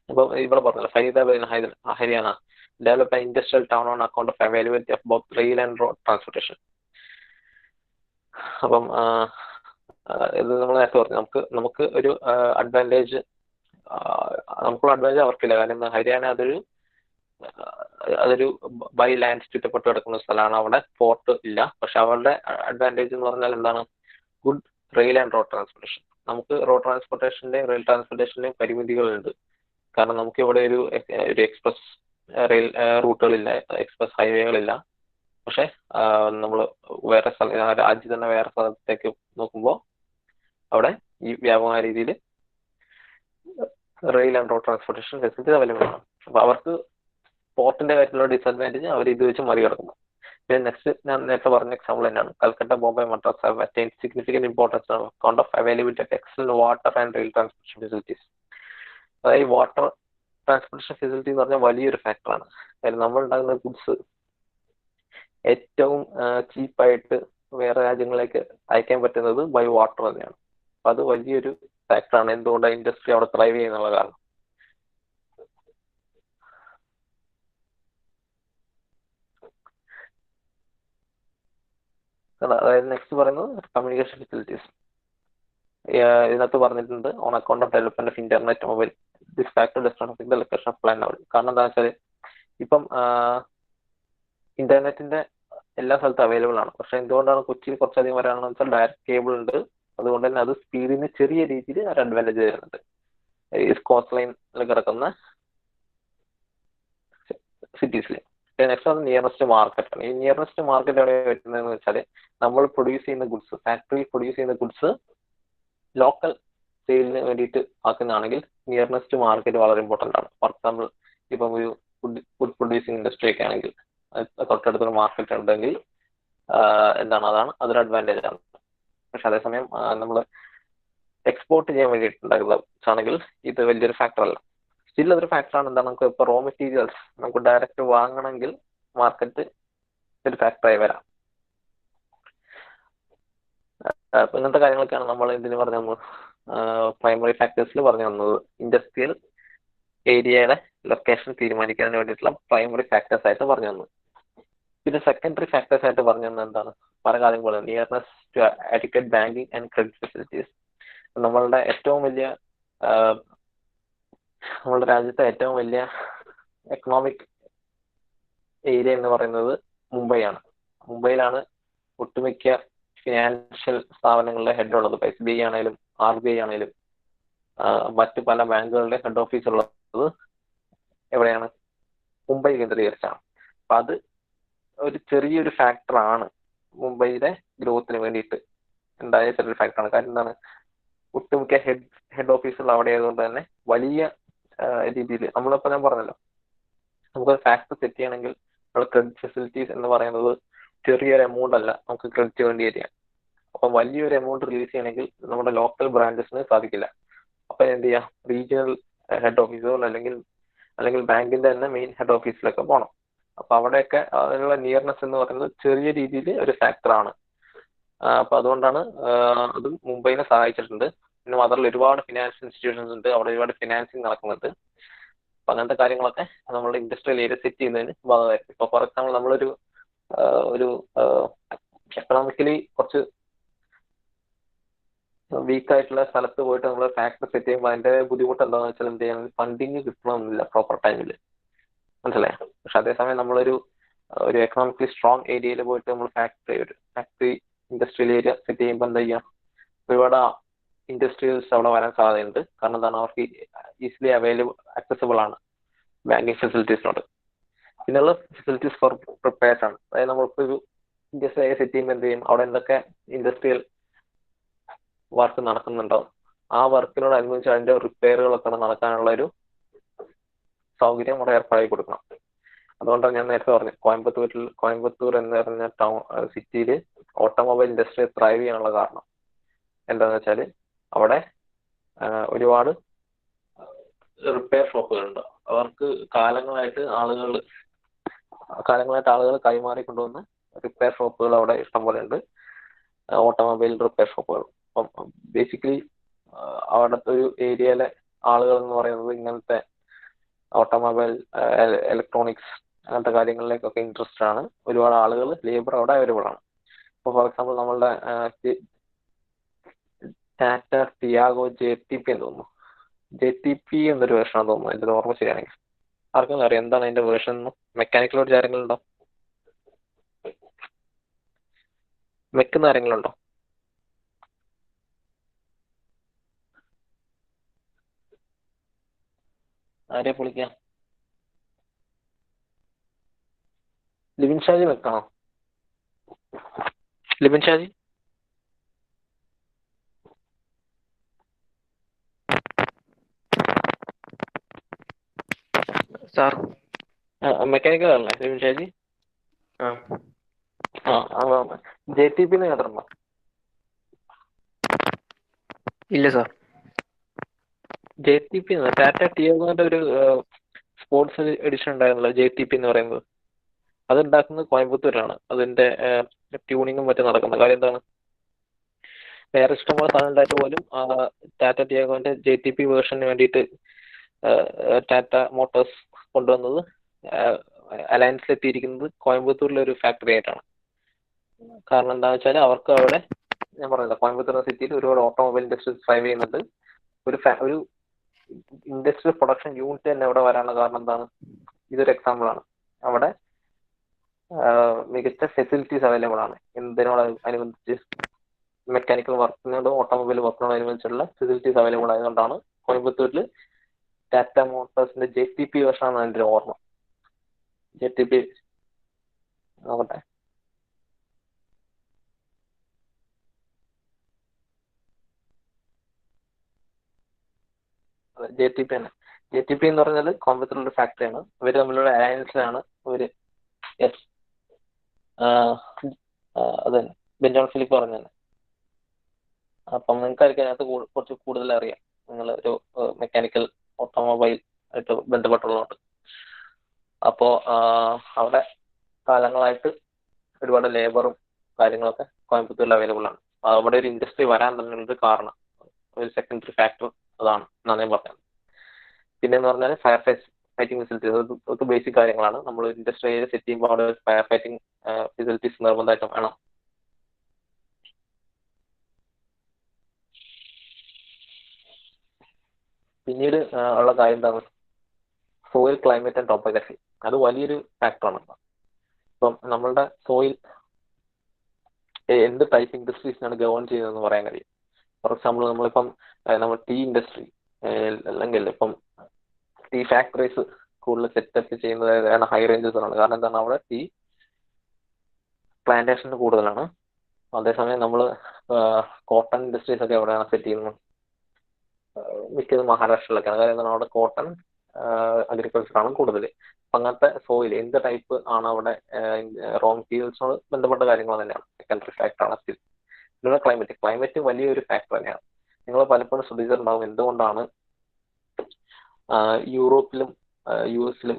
ഇപ്പം ഇവിടെ പറഞ്ഞല്ലോ, Faridabad Haryana develop industrial town on account of availability of both rail and road transportation. അപ്പം ഇത് നമ്മൾ നേരത്തെ പറഞ്ഞു, നമുക്ക് ഒരു അഡ്വാൻറ്റേജ്, നമുക്കുള്ള അഡ്വാൻറ്റേജ് അവർക്കില്ല. കാരണം ഹരിയാന അതൊരു ബൈ ലാൻഡ് ചുറ്റപ്പെട്ട് കിടക്കുന്ന സ്ഥലമാണ്. അവിടെ പോർട്ട് ഇല്ല. പക്ഷെ അവരുടെ അഡ്വാൻറ്റേജ് എന്ന് പറഞ്ഞാൽ എന്താണ്, good rail and road transportation. നമുക്ക് റോഡ് ട്രാൻസ്പോർട്ടേഷന്റെയും റെയിൽ ട്രാൻസ്പോർട്ടേഷന്റെയും പരിമിതികളുണ്ട്. കാരണം നമുക്ക് ഇവിടെ ഒരു എക്സ്പ്രസ് റെയിൽ റൂട്ടുകളില്ല, എക്സ്പ്രസ് ഹൈവേകളില്ല. പക്ഷെ നമ്മൾ വേറെ രാജ്യത്ത് തന്നെ വേറെ സ്ഥലത്തേക്ക് നോക്കുമ്പോൾ അവിടെ ഈ വ്യാപകമായ രീതിയിൽ rail and road transportation facility available ആണ്. അപ്പൊ അവർക്ക് പോർട്ടിന്റെ കാര്യത്തിലുള്ള ഡിസഡ്വാൻറ്റേജ് അവർ ഇത് വെച്ച് മറികടക്കുന്നു. പിന്നെ നെക്സ്റ്റ് ഞാൻ നേരത്തെ പറഞ്ഞ എക്സാമ്പിൾ തന്നെയാണ്. Calcutta, Bombay, Madras have attained significant importance on account of availability of excellent water and rail transportation facilities. അതായത് ഈ വാട്ടർ ട്രാൻസ്പോർട്ടേഷൻ ഫെസിലിറ്റി എന്ന് പറഞ്ഞാൽ വലിയൊരു ഫാക്ടറാണ്. കാര്യം നമ്മൾ ഉണ്ടാകുന്ന ഗുഡ്സ് ഏറ്റവും ചീപ്പായിട്ട് വേറെ രാജ്യങ്ങളിലേക്ക് അയക്കാൻ പറ്റുന്നത് ബൈ വാട്ടർ തന്നെയാണ്. അപ്പൊ അത് വലിയൊരു ഫാക്ടറാണ് എന്തുകൊണ്ട് ഇൻഡസ്ട്രി അവിടെ ത്രൈവ് ചെയ്യുന്നുള്ള കാരണം. അതായത് നെക്സ്റ്റ് പറയുന്നത് കമ്മ്യൂണിക്കേഷൻ ഫെസിലിറ്റീസ്. ഇതിനകത്ത് പറഞ്ഞിട്ടുണ്ട് on account of development of internet mobile this factor does not affect the location of plan level. കാരണം എന്താ വെച്ചാൽ ഇപ്പം ഇന്റർനെറ്റിന്റെ എല്ലാ സ്ഥലത്തും അവൈലബിൾ ആണ്. പക്ഷെ എന്തുകൊണ്ടാണ് കൊച്ചിയിൽ കുറച്ചധികം വരാണെന്ന് വെച്ചാൽ ഡയറക്റ്റ് കേബിൾ ഉണ്ട്. അതുകൊണ്ട് തന്നെ അത് സ്പീഡിന് ചെറിയ രീതിയിൽ ഒരു അഡ്വാൻറ്റേജ് തരുന്നുണ്ട് ഈ കോസ്റ്റ് ലൈനിൽ കിടക്കുന്ന സിറ്റീസിൽ. നെക്സ്റ്റ് ആണ് നിയറസ്റ്റ് മാർക്കറ്റ് ആണ്. ഈ നിയറസ്റ്റ് മാർക്കറ്റ് എവിടെ വരുന്നതെന്ന് വെച്ചാൽ നമ്മൾ പ്രൊഡ്യൂസ് ചെയ്യുന്ന ഗുഡ്സ്, ഫാക്ടറിയിൽ പ്രൊഡ്യൂസ് ചെയ്യുന്ന ഗുഡ്സ് ലോക്കൽ സെയിലിന് വേണ്ടിയിട്ട് ആക്കുന്നതാണെങ്കിൽ നിയറസ്റ്റ് മാർക്കറ്റ് വളരെ ഇമ്പോർട്ടൻ്റ് ആണ്. ഫോർ എക്സാമ്പിൾ ഇപ്പം ഒരു ഫുഡ് പ്രൊഡ്യൂസിങ് ഇൻഡസ്ട്രി ഒക്കെ ആണെങ്കിൽ തൊട്ടടുത്തൊരു മാർക്കറ്റ് ഉണ്ടെങ്കിൽ അതാണ് അതൊരു അഡ്വാൻറ്റേജ് ആണ്. പക്ഷെ അതേസമയം നമ്മൾ എക്സ്പോർട്ട് ചെയ്യാൻ വേണ്ടിയിട്ടുണ്ടാകുന്നതാണെങ്കിൽ ഇത് വലിയൊരു ഫാക്ടർ അല്ല. സ്റ്റിൽ അതൊരു ഫാക്ടറാണ്. നമുക്ക് ഇപ്പോൾ റോ മെറ്റീരിയൽസ് നമുക്ക് ഡയറക്റ്റ് വാങ്ങണമെങ്കിൽ മാർക്കറ്റ് ഒരു ഫാക്ടറായി വരാം. ഇങ്ങനത്തെ കാര്യങ്ങളൊക്കെയാണ് നമ്മൾ ഇതിന് പറഞ്ഞു തന്നത്, പ്രൈമറി ഫാക്ടേഴ്സിൽ പറഞ്ഞു തന്നത്. ഇൻഡസ്ട്രിയൽ ഏരിയയുടെ ലൊക്കേഷൻ തീരുമാനിക്കാൻ വേണ്ടിയിട്ടുള്ള പ്രൈമറി ഫാക്ടേഴ്സ് ആയിട്ട് പറഞ്ഞു തന്നു. പിന്നെ സെക്കൻഡറി ഫാക്ടേഴ്സ് ആയിട്ട് പറഞ്ഞു തന്നത് എന്താണ്? പല കാര്യങ്ങളും nearness to adequate banking and credit facilities. നമ്മളുടെ രാജ്യത്തെ ഏറ്റവും വലിയ എക്കണോമിക് ഏരിയ എന്ന് പറയുന്നത് മുംബൈയാണ്. മുംബൈയിലാണ് ഒട്ടുമിക്ക ഫിനാൻഷ്യൽ സ്ഥാപനങ്ങളുടെ ഹെഡ് ഉള്ളത്. SBI ആണെങ്കിലും RBI ആണെങ്കിലും മറ്റു പല ബാങ്കുകളുടെ ഹെഡ് ഓഫീസ് ഉള്ളത് എവിടെയാണ്? മുംബൈ കേന്ദ്രീകരിച്ചാണ്. അപ്പൊ അത് ഒരു ചെറിയൊരു ഫാക്ടറാണ് മുംബൈയുടെ ഗ്രോത്തിന് വേണ്ടിയിട്ട് ഉണ്ടായ ചെറിയൊരു ഫാക്ടറാണ്. കാരണം എന്താണ്? ഒട്ടുമിക്ക ഹെഡ് ഓഫീസുകൾ അവിടെ ആയതുകൊണ്ട് തന്നെ വലിയ രീതിയിൽ നമ്മളിപ്പോൾ ഞാൻ പറഞ്ഞല്ലോ, നമുക്കൊരു ഫാക്ടറി സെറ്റ് ചെയ്യണമെങ്കിൽ നമ്മൾ ക്രെഡിറ്റ് ഫെസിലിറ്റീസ് എന്ന് പറയുന്നത് ചെറിയൊരു എമൗണ്ട് അല്ല നമുക്ക് ക്രെഡിറ്റ് വേണ്ടി വരിക. അപ്പം വലിയൊരു എമൗണ്ട് റിലീസ് ചെയ്യണമെങ്കിൽ നമ്മുടെ ലോക്കൽ ബ്രാഞ്ചസിന് സാധിക്കില്ല. അപ്പൊ എന്ത് ചെയ്യാം? റീജിയണൽ ഹെഡ് ഓഫീസുകൾ അല്ലെങ്കിൽ ബാങ്കിന്റെ തന്നെ മെയിൻ ഹെഡ് ഓഫീസിലൊക്കെ പോകണം. അപ്പൊ അവിടെയൊക്കെ അതിനുള്ള നിയർനെസ് എന്ന് പറയുന്നത് ചെറിയ രീതിയിൽ ഒരു ഫാക്ടറാണ്. അപ്പൊ അതുകൊണ്ടാണ് അത് മുംബൈനെ സഹായിച്ചിട്ടുണ്ട്. പിന്നെ മാത്രമല്ല ഒരുപാട് ഫിനാൻഷ്യൽ ഇൻസ്റ്റിറ്റ്യൂഷൻസ് ഉണ്ട്, അവിടെ ഒരുപാട് ഫിനാൻസിങ് നടക്കുന്നുണ്ട്. അപ്പൊ അങ്ങനത്തെ കാര്യങ്ങളൊക്കെ നമ്മുടെ ഇൻഡസ്ട്രിയൽ ഏരിയ സെറ്റ് ചെയ്യുന്നതിന് ഭാഗമായിരിക്കും. ഇപ്പൊ ഫോർ എക്സാമ്പിൾ നമ്മളൊരു എക്കണോമിക്കലി കുറച്ച് വീക്ക് ആയിട്ടുള്ള സ്ഥലത്ത് പോയിട്ട് നമ്മൾ ഫാക്ടറി സെറ്റ് ചെയ്യുമ്പോൾ അതിന്റെ ബുദ്ധിമുട്ട് എന്താണെന്ന് വെച്ചാൽ എന്ത് ചെയ്യാൻ ഫണ്ടിങ് കിട്ടണമെന്നില്ല പ്രോപ്പർ ടൈമിൽ, മനസ്സിലായോ? പക്ഷെ അതേസമയം നമ്മളൊരു എക്കണോമിക്കലി സ്ട്രോങ് ഏരിയയിൽ പോയിട്ട് നമ്മൾ ഫാക്ടറി ഇൻഡസ്ട്രിയൽ ഏരിയ സെറ്റ് ചെയ്യുമ്പോൾ എന്താ ചെയ്യാം? ഒരുപാട് ഇൻഡസ്ട്രിയൽസ് അവിടെ വരാൻ സാധ്യതയുണ്ട്. കാരണം എന്താണ്? അവർക്ക് ഈസിലി ആക്സസിബിൾ ആണ് ബാങ്കിങ് ഫെസിലിറ്റീസിനോട്. പിന്നെയുള്ള ഫെസിലിറ്റീസ് ഫോർ പ്രിപ്പയർഡ് ആണ്. അതായത് നമ്മളിപ്പോൾ ഒരു ഇൻഡസ്ട്രി സെറ്റ് ചെയ്യുമ്പോൾ എന്ത് ചെയ്യും? അവിടെ എന്തൊക്കെ ഇൻഡസ്ട്രിയൽ വർക്ക് നടക്കുന്നുണ്ടാവും, ആ വർക്കിനോടനുബന്ധിച്ച് അതിന്റെ റിപ്പയറുകളൊക്കെ നടക്കാനുള്ള ഒരു സൗകര്യം അവിടെ ഏർപ്പാടാക്കി കൊടുക്കണം. അതുകൊണ്ടാണ് ഞാൻ നേരത്തെ പറഞ്ഞത് കോയമ്പത്തൂർ എന്ന് പറഞ്ഞ സിറ്റിയിൽ ഓട്ടോമൊബൈൽ ഇൻഡസ്ട്രി ത്രൈവ് ചെയ്യാനുള്ള കാരണം എന്താണെന്ന് വെച്ചാൽ അവിടെ ഒരുപാട് റിപ്പയർ ഷോപ്പുകളുണ്ട്. അവർക്ക് കാലങ്ങളായിട്ട് ആളുകൾ കൈമാറിക്കൊണ്ടുവന്ന റിപ്പയർ ഷോപ്പുകൾ അവിടെ ഇഷ്ടംപോലെ ഉണ്ട്, ഓട്ടോമൊബൈൽ റിപ്പയർ ഷോപ്പുകൾ. അപ്പം ബേസിക്കലി അവിടുത്തെ ഒരു ഏരിയയിലെ ആളുകൾ എന്ന് പറയുന്നത് ഇങ്ങനത്തെ ഓട്ടോമൊബൈൽ, ഇലക്ട്രോണിക്സ് അങ്ങനത്തെ കാര്യങ്ങളിലേക്കൊക്കെ ഇൻട്രസ്റ്റഡ് ആണ്. ഒരുപാട് ആളുകൾ, ലേബർ അവിടെ അവൈലബിൾ ആണ്. ഇപ്പോൾ ഫോർ എക്സാമ്പിൾ നമ്മളുടെ ടാറ്റ ടിയാഗോ JTP എന്ന് തോന്നുന്നു, JTP എന്നൊരു വേർഷനാണെന്ന് തോന്നുന്നു എൻ്റെ ഓർമ്മ ശരിയാണെങ്കിൽ. ആർക്കും അറിയാം എന്താണ് അതിന്റെ വേർഷൻ? മെക്കാനിക്കലോട് ആരെങ്കിലും വെക്കുന്ന ആരെങ്കിലും ഉണ്ടോ? ആരെ പൊളിക്കാം? ലിബിൻ ഷാജി വെക്കണോ? ലിബിൻ ഷാജി സാർ മെക്കാനിക്കൽ അല്ലേ ലിബിൻ ഷാജി? ആ JTP കേട്ടിട്ടുണ്ടോ? ഇല്ല സാർ. JTP ടാറ്റ ടിയാഗോന്റെ ഒരു സ്പോർട്സ് എഡിഷൻ ഉണ്ടായിരുന്നല്ലോ JTP എന്ന് പറയുന്നത്. അത് ഉണ്ടാക്കുന്നത് കോയമ്പത്തൂരാണ്. അതിന്റെ ട്യൂണിങ്ങും മറ്റും നടക്കുന്നത്. കാര്യം എന്താണ്, വേറെ ഇഷ്ടംപോലെ സാധനം ഉണ്ടായിട്ട് പോലും ടാറ്റ ടിയാഗോന്റെ JTP വേർഷന് വേണ്ടിയിട്ട് ടാറ്റ മോട്ടോഴ്സ് കൊണ്ടുവന്നത് അലയൻസിൽ എത്തിയിരിക്കുന്നത് കോയമ്പത്തൂരിലെ ഒരു ഫാക്ടറി ആയിട്ടാണ്. കാരണം എന്താണെന്ന് വെച്ചാൽ അവർക്ക് അവിടെ, ഞാൻ പറഞ്ഞില്ല, കോയമ്പത്തൂർ സിറ്റിയിൽ ഒരുപാട് ഓട്ടോമൊബൈൽ ഇൻഡസ്ട്രീസ് ഡ്രൈവ് ചെയ്യുന്നുണ്ട്. ഒരു ഇൻഡസ്ട്രിയൽ പ്രൊഡക്ഷൻ യൂണിറ്റ് തന്നെ അവിടെ വരാനുള്ള കാരണം എന്താണ്? ഇതൊരു എക്സാമ്പിൾ ആണ്. അവിടെ മികച്ച ഫെസിലിറ്റീസ് അവൈലബിൾ ആണ്. എന്തിനോട് അനുബന്ധിച്ച് മെക്കാനിക്കൽ വർക്കിനോടും ഓട്ടോമൊബൈൽ വർക്കിനോടും അനുബന്ധിച്ചുള്ള ഫെസിലിറ്റീസ് അവൈലബിൾ ആയതുകൊണ്ടാണ് കോയമ്പത്തൂരിൽ ടാറ്റ മോട്ടോഴ്സിന്റെ JTP വേർഷനാണ് എൻ്റെ ഒരു ഓർമ്മ. JTP നോക്കട്ടെ. JTP തന്നെ. JTP എന്ന് പറഞ്ഞാൽ കോയമ്പത്തൂരിലെ ഫാക്ടറിയാണ്. ഇവര് തമ്മിലുള്ള അലയൻസിലാണ് ഇവര്. യെസ്, അത് തന്നെ, ബെഞ്ചമിൻ ഫിലിപ്പ് പറഞ്ഞു തന്നെ. അപ്പം നിങ്ങൾക്കായിരിക്കും അതിനകത്ത് കുറച്ച് കൂടുതൽ അറിയാം, നിങ്ങൾ ഒരു മെക്കാനിക്കൽ ഓട്ടോമൊബൈൽ ആയിട്ട് ബന്ധപ്പെട്ടുള്ളതുകൊണ്ട്. അപ്പോൾ അവിടെ കാലങ്ങളായിട്ട് ഒരുപാട് ലേബറും കാര്യങ്ങളൊക്കെ കോയമ്പത്തൂരിൽ അവൈലബിൾ ആണ്. അവിടെ ഒരു ഇൻഡസ്ട്രി വരാൻ തന്നെയുള്ളൊരു കാരണം, ഒരു സെക്കൻഡറി ഫാക്ടർ അതാണ് എന്നാണ് ഞാൻ പറഞ്ഞത്. പിന്നെന്ന് പറഞ്ഞാൽ ഫയർ ഫൈറ്റിംഗ് ഫെസിലിറ്റീസ്, അതൊക്കെ ബേസിക് കാര്യങ്ങളാണ്. നമ്മൾ ഇൻഡസ്ട്രി ഏരിയ സെറ്റ് ചെയ്യുമ്പോൾ അവിടെ ഫയർ ഫൈറ്റിംഗ് ഫെസിലിറ്റീസ് നിർബന്ധമായിട്ടും വേണം. പിന്നീട് ഉള്ള കാര്യം എന്താണ്? Soil climate and topography. അത് വലിയൊരു ഫാക്ടറാണ്. ഇപ്പം നമ്മളുടെ സോയിൽ എന്ത് ടൈപ്പ് ഇൻഡസ്ട്രീസിനാണ് ഗവേൺ ചെയ്യുന്നതെന്ന് പറയാൻ കഴിയും. ഫോർ എക്സാമ്പിൾ, നമ്മളിപ്പം നമ്മൾ ടീ ഇൻഡസ്ട്രി അല്ലെങ്കിൽ ഇപ്പം ടീ ഫാക്ടറീസ് കൂടുതൽ സെറ്റപ്പ് ചെയ്യുന്നത് ഹൈ റേഞ്ചസിലാണ്. കാരണം എന്താണ്, അവിടെ ടീ പ്ലാന്റേഷൻ കൂടുതലാണ്. അതേസമയം നമ്മൾ കോട്ടൺ ഇൻഡസ്ട്രീസ് ഒക്കെ എവിടെയാണ് സെറ്റ് ചെയ്യുന്നത്? മിക്കതും മഹാരാഷ്ട്രയിലൊക്കെയാണ്. കാര്യം എന്താണ്, അവിടെ കോട്ടൺ അഗ്രികൾച്ചറാണ് കൂടുതൽ. അപ്പം അങ്ങനത്തെ സോയിൽ എന്ത് ടൈപ്പ് ആണ് അവിടെ, റോ മെറ്റീരിയൽസിനോട് ബന്ധപ്പെട്ട കാര്യങ്ങൾ തന്നെയാണ് സെക്കൻഡറി ഫാക്ടറാണ് സ്റ്റിൽ. പിന്നെ ക്ലൈമറ്റ് വലിയൊരു ഫാക്ടർ തന്നെയാണ്. നിങ്ങൾ പലപ്പോഴും ശ്രദ്ധിച്ചിട്ടുണ്ടാവും എന്തുകൊണ്ടാണ് യൂറോപ്പിലും US-ലും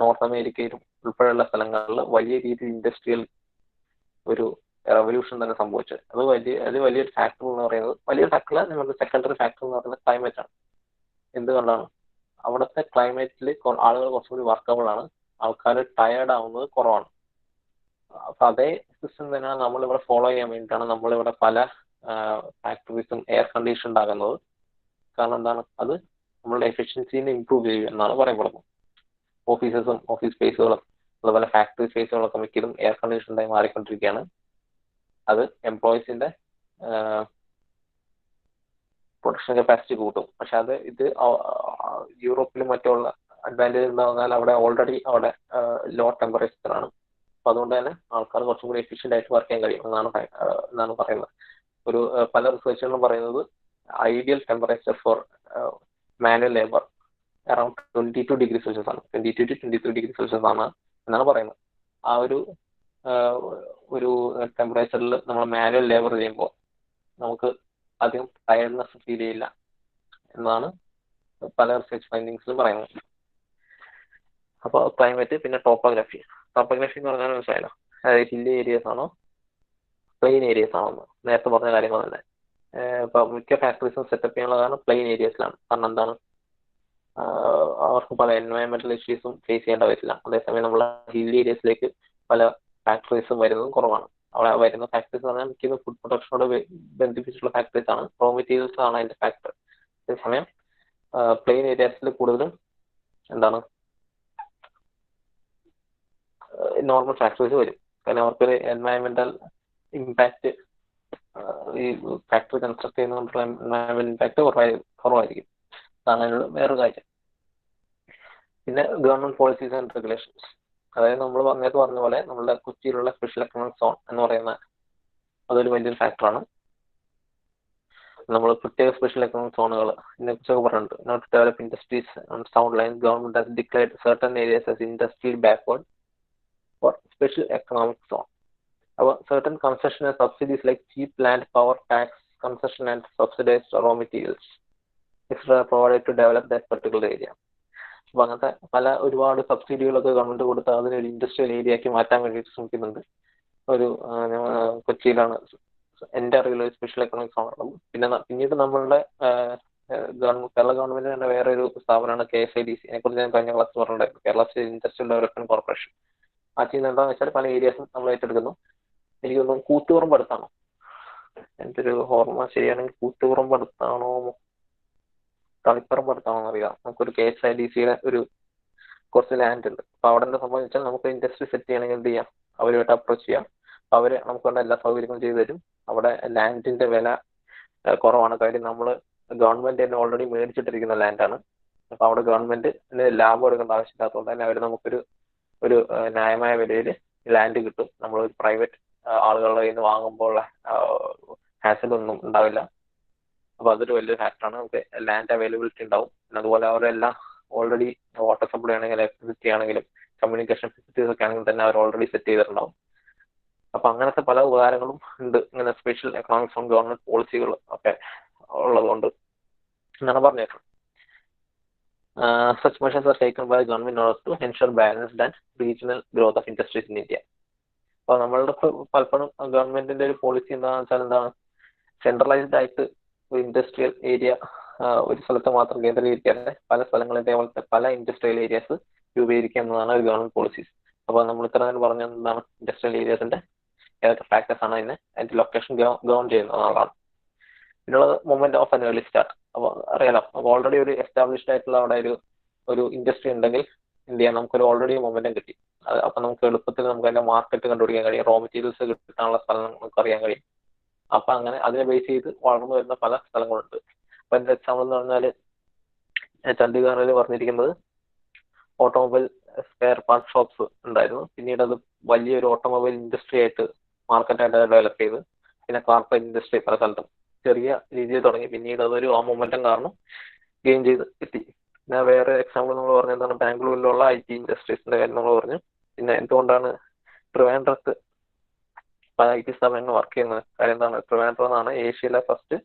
നോർത്ത് അമേരിക്കയിലും ഉൾപ്പെടെയുള്ള സ്ഥലങ്ങളിൽ വലിയ രീതിയിൽ ഇൻഡസ്ട്രിയൽ ഒരു റെവല്യൂഷൻ തന്നെ സംഭവിച്ചത്. അത് വലിയൊരു ഫാക്ടർ എന്ന് പറയുന്നത്, വലിയ ഫാക്ടറല്ല, നമ്മുടെ സെക്കൻഡറി ഫാക്ടർ എന്ന് പറയുന്നത് ക്ലൈമറ്റ് ആണ്. എന്തുകൊണ്ടാണ്? അവിടുത്തെ ക്ലൈമറ്റിൽ ആളുകൾ കുറച്ചുകൂടി വർക്കബിൾ ആണ്, ആൾക്കാർ ടയേർഡ് ആവുന്നത് കുറവാണ്. അപ്പൊ അതേ സിസ്റ്റം തന്നെയാണ് നമ്മളിവിടെ ഫോളോ ചെയ്യാൻ വേണ്ടിയിട്ടാണ് നമ്മളിവിടെ പല ഫാക്ടറീസും എയർ കണ്ടീഷൻഡ് ആകുന്നത്. കാരണം എന്താണ്, അത് നമ്മളുടെ എഫിഷ്യൻസിനെ ഇംപ്രൂവ് ചെയ്യും എന്നാണ് പറയപ്പെടുന്നത്. ഓഫീസസും ഓഫീസ് സ്പേസുകളും അതുപോലെ ഫാക്ടറി സ്പേസുകളൊക്കെ മിക്കതും എയർ കണ്ടീഷൻഡായി മാറിക്കൊണ്ടിരിക്കുകയാണ്. അത് എംപ്ലോയീസിന്റെ പ്രൊഡക്ഷൻ കപ്പാസിറ്റി കൂട്ടും. പക്ഷെ ഇത് യൂറോപ്പിലും മറ്റുള്ള അഡ്വാൻറ്റേജ് ഉണ്ടാകുന്നാൽ അവിടെ ഓൾറെഡി അവിടെ ലോ ടെമ്പറേച്ചറാണ്. അപ്പൊ അതുകൊണ്ട് തന്നെ ആൾക്കാർ കുറച്ചും കൂടി എഫിഷ്യൻ്റ് ആയിട്ട് വർക്ക് ചെയ്യാൻ കഴിയും എന്നാണ് പറയുന്നത്. ഒരു പല റിസർച്ചുകളും പറയുന്നത് ideal temperature for manual labour around 22 degree Celsius ആണ്. 22 to 23 ഡിഗ്രി സെൽഷ്യസ് ആണ് എന്നാണ് പറയുന്നത്. ആ ഒരു ടെമ്പറേച്ചറിൽ നമ്മൾ മാനുവൽ ലേബർ ചെയ്യുമ്പോൾ നമുക്ക് അധികം ടയർഡ്നെസ് ഫീൽ ചെയ്യില്ല എന്നാണ് പല റിസർച്ച് ഫൈൻഡിങ്സിലും പറയുന്നത്. അപ്പോൾ ക്ലൈമറ്റ്, പിന്നെ ടോപ്പോഗ്രഫി എന്ന് പറഞ്ഞാൽ മനസ്സിലായല്ലോ, അതായത് ഹില്ലി ഏരിയസ് ആണോ പ്ലെയിൻ ഏരിയസ് ആണോ എന്ന് നേരത്തെ പറഞ്ഞ കാര്യങ്ങൾ തന്നെ. ഇപ്പൊ മിക്ക ഫാക്ടറീസും സെറ്റപ്പ് ചെയ്യാനുള്ള കാരണം പ്ലെയിൻ ഏരിയസിലാണ്. കാരണം എന്താണ്, അവർക്ക് പല എൻവയോൺമെന്റൽ ഇഷ്യൂസും ഫേസ് ചെയ്യേണ്ട വരില്ല. അതേസമയം നമ്മൾ ഹില്ലി ഏരിയസിലേക്ക് പല ഫാക്ടറീസും വരുന്നതും കുറവാണ്. അവിടെ വരുന്ന ഫാക്ടറീസ് എന്ന് പറഞ്ഞാൽ മിക്കതും ഫുഡ് പ്രൊഡക്ഷനോട് ബന്ധിപ്പിച്ചിട്ടുള്ള ഫാക്ടറീസ് ആണ്. റോ മെറ്റീരിയൽസ് ആണ് അതിന്റെ ഫാക്ടർ. അതേസമയം പ്ലെയിൻ ഏരിയാസിൽ കൂടുതലും എന്താണ്, നോർമൽ ഫാക്ടറീസ് വരും. കാരണം അവർക്കൊരു എൻവയോൺമെന്റൽ ഇമ്പാക്ട്, ഈ ഫാക്ടറി കൺസ്ട്രക്ട് ചെയ്യുന്നതുകൊണ്ടുള്ള എൻവയോൺമെന്റൽ ഇമ്പാക്ട് കുറവായിരിക്കും. അതാണ് അതിനുള്ള വേറൊരു കാര്യം. പിന്നെ ഗവൺമെന്റ് പോളിസീസ് ആൻഡ് റെഗുലേഷൻസ്, അതായത് നമ്മൾ നേരത്തെ പറഞ്ഞ പോലെ നമ്മുടെ കൊച്ചിയിലുള്ള സ്പെഷ്യൽ എക്കണോമിക് സോൺ എന്ന് പറയുന്ന അതൊരു വലിയൊരു ഫാക്ടറാണ്. നമ്മൾ പ്രത്യേക സ്പെഷ്യൽ എക്കണോമിക് സോണുകൾ ഇതിനെ കുറിച്ചൊക്കെ പറഞ്ഞിട്ടുണ്ട്. Not to develop industries on sound line, government has declared certain areas as industrial backward for special economic zone. അപ്പോൾ certain concession and subsidies like cheap land, power tax concession and subsidised raw materials provided to develop that particular area. അപ്പൊ അങ്ങനത്തെ ഒരുപാട് സബ്സിഡികളൊക്കെ government കൊടുത്ത് അതിനൊരു industrial area ആക്കി മാറ്റാൻ വേണ്ടിയിട്ട് ശ്രമിക്കുന്നുണ്ട്. ഒരു കൊച്ചിയിലാണ് എന്റെ അറിവിൽ സ്പെഷ്യൽ എക്കണോമിക് സോൺ ഉള്ളത്. പിന്നീട് നമ്മളുടെ കേരള ഗവൺമെന്റ് തന്നെ വേറെ ഒരു സ്ഥാപനമാണ് KSIDC. അതിനെ കുറിച്ച് ഞാൻ കഴിഞ്ഞ ക്ലാസ് പറഞ്ഞിട്ടുണ്ടായിരുന്നു, Kerala state industrial development corporation. ആ ചെയ്യുന്നത് എന്താണെന്ന് വെച്ചാൽ പല ഏരിയാസും നമ്മൾ ഏറ്റെടുക്കുന്നു. എനിക്ക് തോന്നുന്നു കൂത്തുപറമ്പ് അടുത്താണോ, എൻ്റെ ഒരു ഓർമ്മ ശരിയാണെങ്കിൽ കൂത്തുപറമ്പ് അടുത്താണോ തളിപ്പറമ്പ് അടുത്താണോ എന്നറിയാം. നമുക്കൊരു KSIDCയുടെ ഒരു കുറച്ച് ലാൻഡ് ഉണ്ട്. അപ്പൊ അവിടെ എന്താ സംഭവിച്ചാൽ നമുക്ക് ഇൻഡസ്ട്രി സെറ്റ് ചെയ്യണമെങ്കിൽ എന്ത് ചെയ്യാം, അവരുമായിട്ട് അപ്രോച്ച് ചെയ്യാം. അവര് നമുക്ക് വേണ്ട എല്ലാ സൗകര്യങ്ങളും ചെയ്തു തരും. അവിടെ ലാൻഡിന്റെ വില കുറവാണ്. കാര്യം നമ്മൾ ഗവൺമെന്റ് തന്നെ ഓൾറെഡി മേടിച്ചിട്ടിരിക്കുന്ന ലാൻഡാണ്. അപ്പൊ അവിടെ ഗവൺമെന്റിന് ലാഭം എടുക്കേണ്ട ആവശ്യമില്ലാത്തതുകൊണ്ട് തന്നെ അവർ നമുക്കൊരു ന്യായമായ വിലയിൽ ലാൻഡ് കിട്ടും. നമ്മൾ പ്രൈവറ്റ് ആളുകളുടെ കയ്യിൽ നിന്ന് വാങ്ങുമ്പോൾ ഹാസലൊന്നും ഉണ്ടാവില്ല. അപ്പൊ അതൊരു വലിയൊരു ഫാക്ടറാണ്. നമുക്ക് ലാൻഡ് അവൈലബിലിറ്റി ഉണ്ടാവും. പിന്നെ അതുപോലെ അവരെല്ലാം ഓൾറെഡി വാട്ടർ സപ്ലൈ ആണെങ്കിലും ഇലക്ട്രിസിറ്റി ആണെങ്കിലും കമ്മ്യൂണിക്കേഷൻ ഫെസിലിറ്റീസ് ഒക്കെ ആണെങ്കിൽ തന്നെ അവർ ഓൾറെഡി സെറ്റ് ചെയ്തിട്ടുണ്ടാവും. അപ്പൊ അങ്ങനത്തെ പല ഉപകാരങ്ങളും ഉണ്ട് ഇങ്ങനെ സ്പെഷ്യൽ എക്കണോമിക് സോൺ ഗവൺമെന്റ് പോളിസികൾ ഒക്കെ ഉള്ളതുകൊണ്ട് എന്നാണ് പറഞ്ഞേക്കുന്നത്. Such measures are taken by government in order to ensure balanced and regional growth of industries in India. അപ്പോൾ നമ്മളുടെ പലപ്പോഴും ഗവൺമെന്റിന്റെ ഒരു പോളിസി എന്താണെന്ന് വെച്ചാൽ എന്താണ്, സെൻട്രലൈസ്ഡ് ആയിട്ട് ഒരു ഇൻഡസ്ട്രിയൽ ഏരിയ ഒരു സ്ഥലത്ത് മാത്രം കേന്ദ്രീകരിക്കാതെ പല സ്ഥലങ്ങളിൽ ഇതേപോലത്തെ പല ഇൻഡസ്ട്രിയൽ ഏരിയാസ് രൂപീകരിക്കുക എന്നതാണ് ഒരു ഗവൺമെന്റ് പോളിസീസ്. അപ്പോൾ നമ്മൾ ഇത്ര നേരം പറഞ്ഞ എന്താണ്, ഇൻഡസ്ട്രിയൽ ഏരിയാസിന്റെ ഏതൊക്കെ ഫാക്ടേഴ്സ് ആണ് അതിന്റെ ലൊക്കേഷൻ ഗവൺ ചെയ്യുന്നത് എന്നുള്ളതാണ്. പിന്നുള്ളത് moment of an early start. അപ്പോൾ അറിയാലോ, അപ്പോൾ ഓൾറെഡി ഒരു എസ്റ്റാബ്ലിഷ്ഡ് ആയിട്ടുള്ള അവിടെ ഒരു ഇൻഡസ്ട്രി ഉണ്ടെങ്കിൽ എന്ത് ചെയ്യാം, നമുക്കൊരു ഓൾറെഡി മൊമെന്റം കിട്ടി. അപ്പൊ നമുക്ക് എളുപ്പത്തിൽ നമുക്ക് അതിന്റെ മാർക്കറ്റ് കണ്ടുപിടിക്കാൻ കഴിയും, റോ മെറ്റീരിയൽസ് കിട്ടാനുള്ള സ്ഥലം നമുക്ക് അറിയാൻ കഴിയും. അപ്പൊ അങ്ങനെ അതിനെ ബേസ് ചെയ്ത് വളർന്നു വരുന്ന പല സ്ഥലങ്ങളുണ്ട്. അപ്പൊ എന്റെ എക്സാമ്പിൾ എന്ന് പറഞ്ഞാൽ ചണ്ഡീഗറിൽ പറഞ്ഞിരിക്കുന്നത് ഓട്ടോമൊബൈൽ സ്പെയർ പാർട്ട് ഷോപ്സ് ഉണ്ടായിരുന്നു. പിന്നീട് അത് വലിയൊരു ഓട്ടോമൊബൈൽ ഇൻഡസ്ട്രി ആയിട്ട് മാർക്കറ്റായിട്ട് ഡെവലപ്പ് ചെയ്ത് പിന്നെ കാർപ്പറേറ്റ് ഇൻഡസ്ട്രി പല സ്ഥലത്തും ചെറിയ രീതിയിൽ തുടങ്ങി. പിന്നീട് അതൊരു ആ മൊമെന്റം കാരണം ഗെയിൻ ചെയ്ത് എത്തി. പിന്നെ വേറെ എക്സാമ്പിൾ നമ്മൾ പറഞ്ഞ എന്താണ്, ബാംഗ്ലൂരിലുള്ള IT ഇൻഡസ്ട്രീസിന്റെ കാര്യം നമ്മൾ പറഞ്ഞു. പിന്നെ എന്തുകൊണ്ടാണ് ട്രിവാൻഡ്രത്ത് പല IT സ്ഥാപനങ്ങൾ വർക്ക് ചെയ്യുന്നത്, കാര്യം എന്താണ്, ട്രിവാൻഡ്രം എന്നാണ് ഏഷ്യയിലെ ഫസ്റ്റ്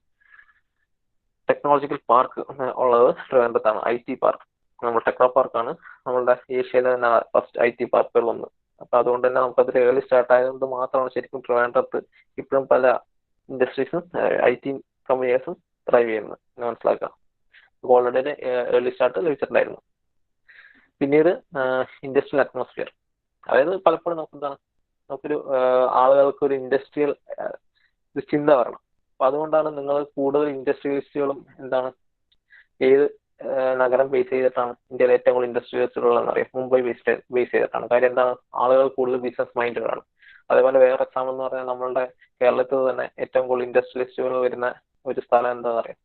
ടെക്നോളജിക്കൽ പാർക്ക് ഉള്ളത്. ട്രിവാൻഡ്രത്താണ് IT പാർക്ക്. നമ്മൾ ടെക്നോ പാർക്കാണ് നമ്മളുടെ ഏഷ്യയിലെ തന്നെ ഫസ്റ്റ് IT പാർക്കുകൾ ഒന്ന്. അപ്പൊ അതുകൊണ്ട് തന്നെ നമുക്കത് ഏർലി സ്റ്റാർട്ട് ആയതുകൊണ്ട് മാത്രമാണ് ശരിക്കും ട്രിവാൻഡ്രത്ത് ഇപ്പോഴും പല ഇൻഡസ്ട്രീസും IT കമ്പനീസും ഡ്രൈവ് ചെയ്യുന്നത് മനസ്സിലാക്കാം. ഓൾറെഡി ഏർലി സ്റ്റാർട്ട് ലഭിച്ചിട്ടുണ്ടായിരുന്നു. പിന്നീട് ഇൻഡസ്ട്രിയൽ അറ്റ്മോസ്ഫിയർ, അതായത് പലപ്പോഴും നമുക്കൊരു ആളുകൾക്ക് ഒരു ഇൻഡസ്ട്രിയൽ ചിന്ത വരണം. അപ്പൊ അതുകൊണ്ടാണ് നിങ്ങൾ കൂടുതൽ ഇൻഡസ്ട്രിയലിസ്റ്റുകളും എന്താണ്, ഏത് നഗരം ബേസ് ചെയ്തിട്ടാണ് ഇന്ത്യയിലെ ഏറ്റവും കൂടുതൽ ഇൻഡസ്ട്രിയലിസ്റ്റുകളെന്ന് അറിയാം, മുംബൈ ബേസ് ചെയ്തിട്ടാണ്. കാര്യം എന്താണ്, ആളുകൾ കൂടുതൽ ബിസിനസ് മൈൻഡാണ്. അതേപോലെ വേറെ എക്സാമ്പിൾ എന്ന് പറഞ്ഞാൽ നമ്മളുടെ കേരളത്തിൽ തന്നെ ഏറ്റവും കൂടുതൽ ഇൻഡസ്ട്രിയലിസ്റ്റുകൾ വരുന്ന ഒരു സ്ഥലം എന്താണെന്ന് അറിയാം,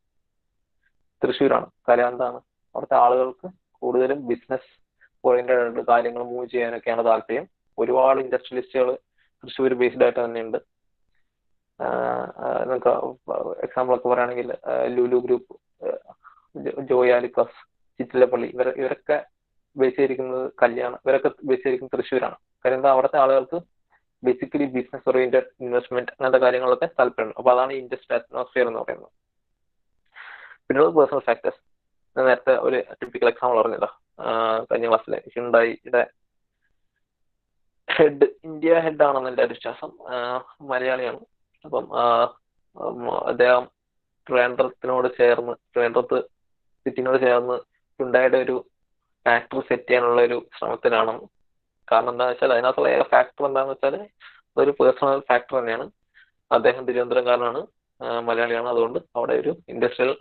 തൃശ്ശൂരാണ്. കാര്യം എന്താണ്, അവിടുത്തെ ആളുകൾക്ക് കൂടുതലും ബിസിനസ് ഓറിയന്റഡ് ആയിട്ട് കാര്യങ്ങൾ മൂവ് ചെയ്യാനൊക്കെയാണ് താല്പര്യം. ഒരുപാട് ഇൻഡസ്ട്രിയലിസ്റ്റുകൾ തൃശ്ശൂർ ബേസ്ഡ് ആയിട്ട് തന്നെയുണ്ട്. നമുക്ക് എക്സാമ്പിൾ ഒക്കെ പറയുകയാണെങ്കിൽ ലുലു ഗ്രൂപ്പ്, ജോയാലിക്കസ്, ചിറ്റിലപ്പള്ളി, ഇവരൊക്കെ ബേസ് ചെയ്തിരിക്കുന്നത് ഇവരൊക്കെ ബേസ് ചെയ്തിരിക്കുന്നത് തൃശ്ശൂരാണ്. കാര്യം എന്താ, അവിടുത്തെ ആളുകൾക്ക് ബേസിക്കലി ബിസിനസ് ഓറിയന്റഡ് ഇൻവെസ്റ്റ്മെന്റ് അങ്ങനത്തെ കാര്യങ്ങളൊക്കെ താല്പര്യമുണ്ട്. അപ്പൊ അതാണ് ഇൻഡസ്ട്രിയൽ അറ്റ്മോസ്ഫിയർ എന്ന് പറയുന്നത്. പിന്നെ പേഴ്സണൽ ഫാക്ടേഴ്സ്, നേരത്തെ ഒരു ടിപ്പിക്കൽ എക്സാമ്പിൾ പറഞ്ഞല്ലോ കഴിഞ്ഞ ക്ലാസ്സിലെ ഹ്യുണ്ടായിയുടെ ഇന്ത്യ ഹെഡ് ആണെന്ന് എൻ്റെ വിശ്വാസം, മലയാളിയാണ്. അപ്പം അദ്ദേഹം ട്രിവാൻഡ്രത്ത് സിറ്റിനോട് ചേർന്ന് ഹ്യുണ്ടായിയുടെ ഒരു ഫാക്ടറി സെറ്റ് ചെയ്യാനുള്ള ഒരു ശ്രമത്തിലാണ്. കാരണം എന്താണെന്ന് വെച്ചാൽ അതിനകത്തുള്ള ഏക ഫാക്ടർ എന്താണെന്ന് വെച്ചാൽ അതൊരു പേഴ്സണൽ ഫാക്ടർ തന്നെയാണ്. അദ്ദേഹം തിരുവനന്തപുരംകാരനാണ്, മലയാളിയാണ്. അതുകൊണ്ട് അവിടെ ഒരു ഇൻഡസ്ട്രിയൽ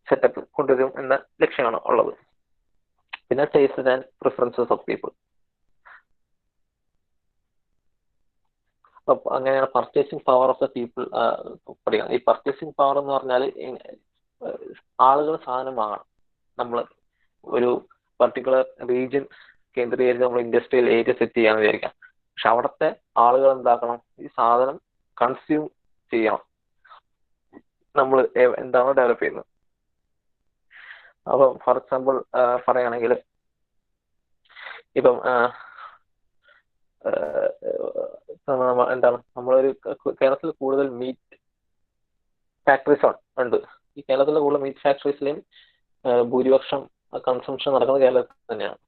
സെറ്റപ്പ് കൊണ്ടുവരും എന്ന ലക്ഷ്യമാണ് ഉള്ളത്. പിന്നെ taste and preferences of people. അങ്ങനെയാണ് purchasing power of the people പഠിക്കണം. ഈ പർച്ചേസിങ് പവർ എന്ന് പറഞ്ഞാൽ ആളുകൾ സാധനം വാങ്ങണം. നമ്മൾ ഒരു പർട്ടിക്കുലർ റീജിയൻ കേന്ദ്രീകരിച്ച് നമ്മൾ ഇൻഡസ്ട്രിയൽ ഏരിയ സെറ്റ് ചെയ്യാന്ന് വിചാരിക്കാം. പക്ഷെ അവിടുത്തെ ആളുകൾ എന്താക്കണം, ഈ സാധനം കൺസ്യൂം ചെയ്യണം നമ്മൾ എന്താണോ ഡെവലപ്പ് ചെയ്യുന്നത്. അപ്പം ഫോർ എക്സാമ്പിൾ പറയുകയാണെങ്കിൽ ഇപ്പം എന്താണ് നമ്മളൊരു കേരളത്തിൽ കൂടുതൽ മീറ്റ് ഫാക്ടറീസ് ഉണ്ട്. ഈ കേരളത്തിലെ കൂടുതൽ മീറ്റ് ഫാക്ടറീസിലെയും ഭൂരിപക്ഷം കൺസംഷൻ നടക്കുന്നത് കേരളത്തിൽ തന്നെയാണ്.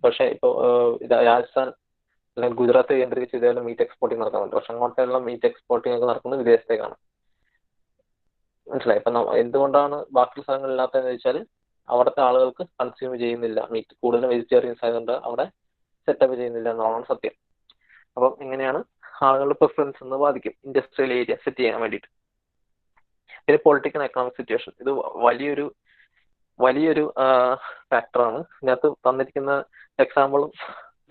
പക്ഷെ ഇപ്പോൾ രാജസ്ഥാൻ അല്ലെങ്കിൽ ഗുജറാത്ത് കേന്ദ്രീകരിച്ച് ഇതേപോലെ മീറ്റ് എക്സ്പോർട്ടിങ് നടക്കുന്നുണ്ട്. പക്ഷെ അങ്ങോട്ടുള്ള മീറ്റ് എക്സ്പോർട്ടിങ് ഒക്കെ നടക്കുന്നത് വിദേശത്തേക്കാണ്. മനസ്സിലായി? ഇപ്പൊ എന്തുകൊണ്ടാണ് ബാക്കി സ്ഥലങ്ങളില്ലാത്തതെന്ന് വെച്ചാൽ അവിടുത്തെ ആളുകൾക്ക് കൺസ്യൂം ചെയ്യുന്നില്ല മീറ്റ്. കൂടുതലും വെജിറ്റേറിയൻസ് ആയതുകൊണ്ട് അവിടെ സെറ്റപ്പ് ചെയ്യുന്നില്ല എന്നുള്ളതാണ് സത്യം. അപ്പം ഇങ്ങനെയാണ് ആളുകളുടെ പ്രിഫറൻസ് എന്ന് ബാധിക്കും ഇൻഡസ്ട്രിയൽ ഏരിയ സെറ്റ് ചെയ്യാൻ വേണ്ടിയിട്ട്. പിന്നെ പൊളിറ്റിക്കൽ എക്കണോമിക് സിറ്റുവേഷൻ, ഇത് വലിയൊരു ഫാക്ടറാണ്. ഇതിനകത്ത് തന്നിരിക്കുന്ന എക്സാമ്പിളും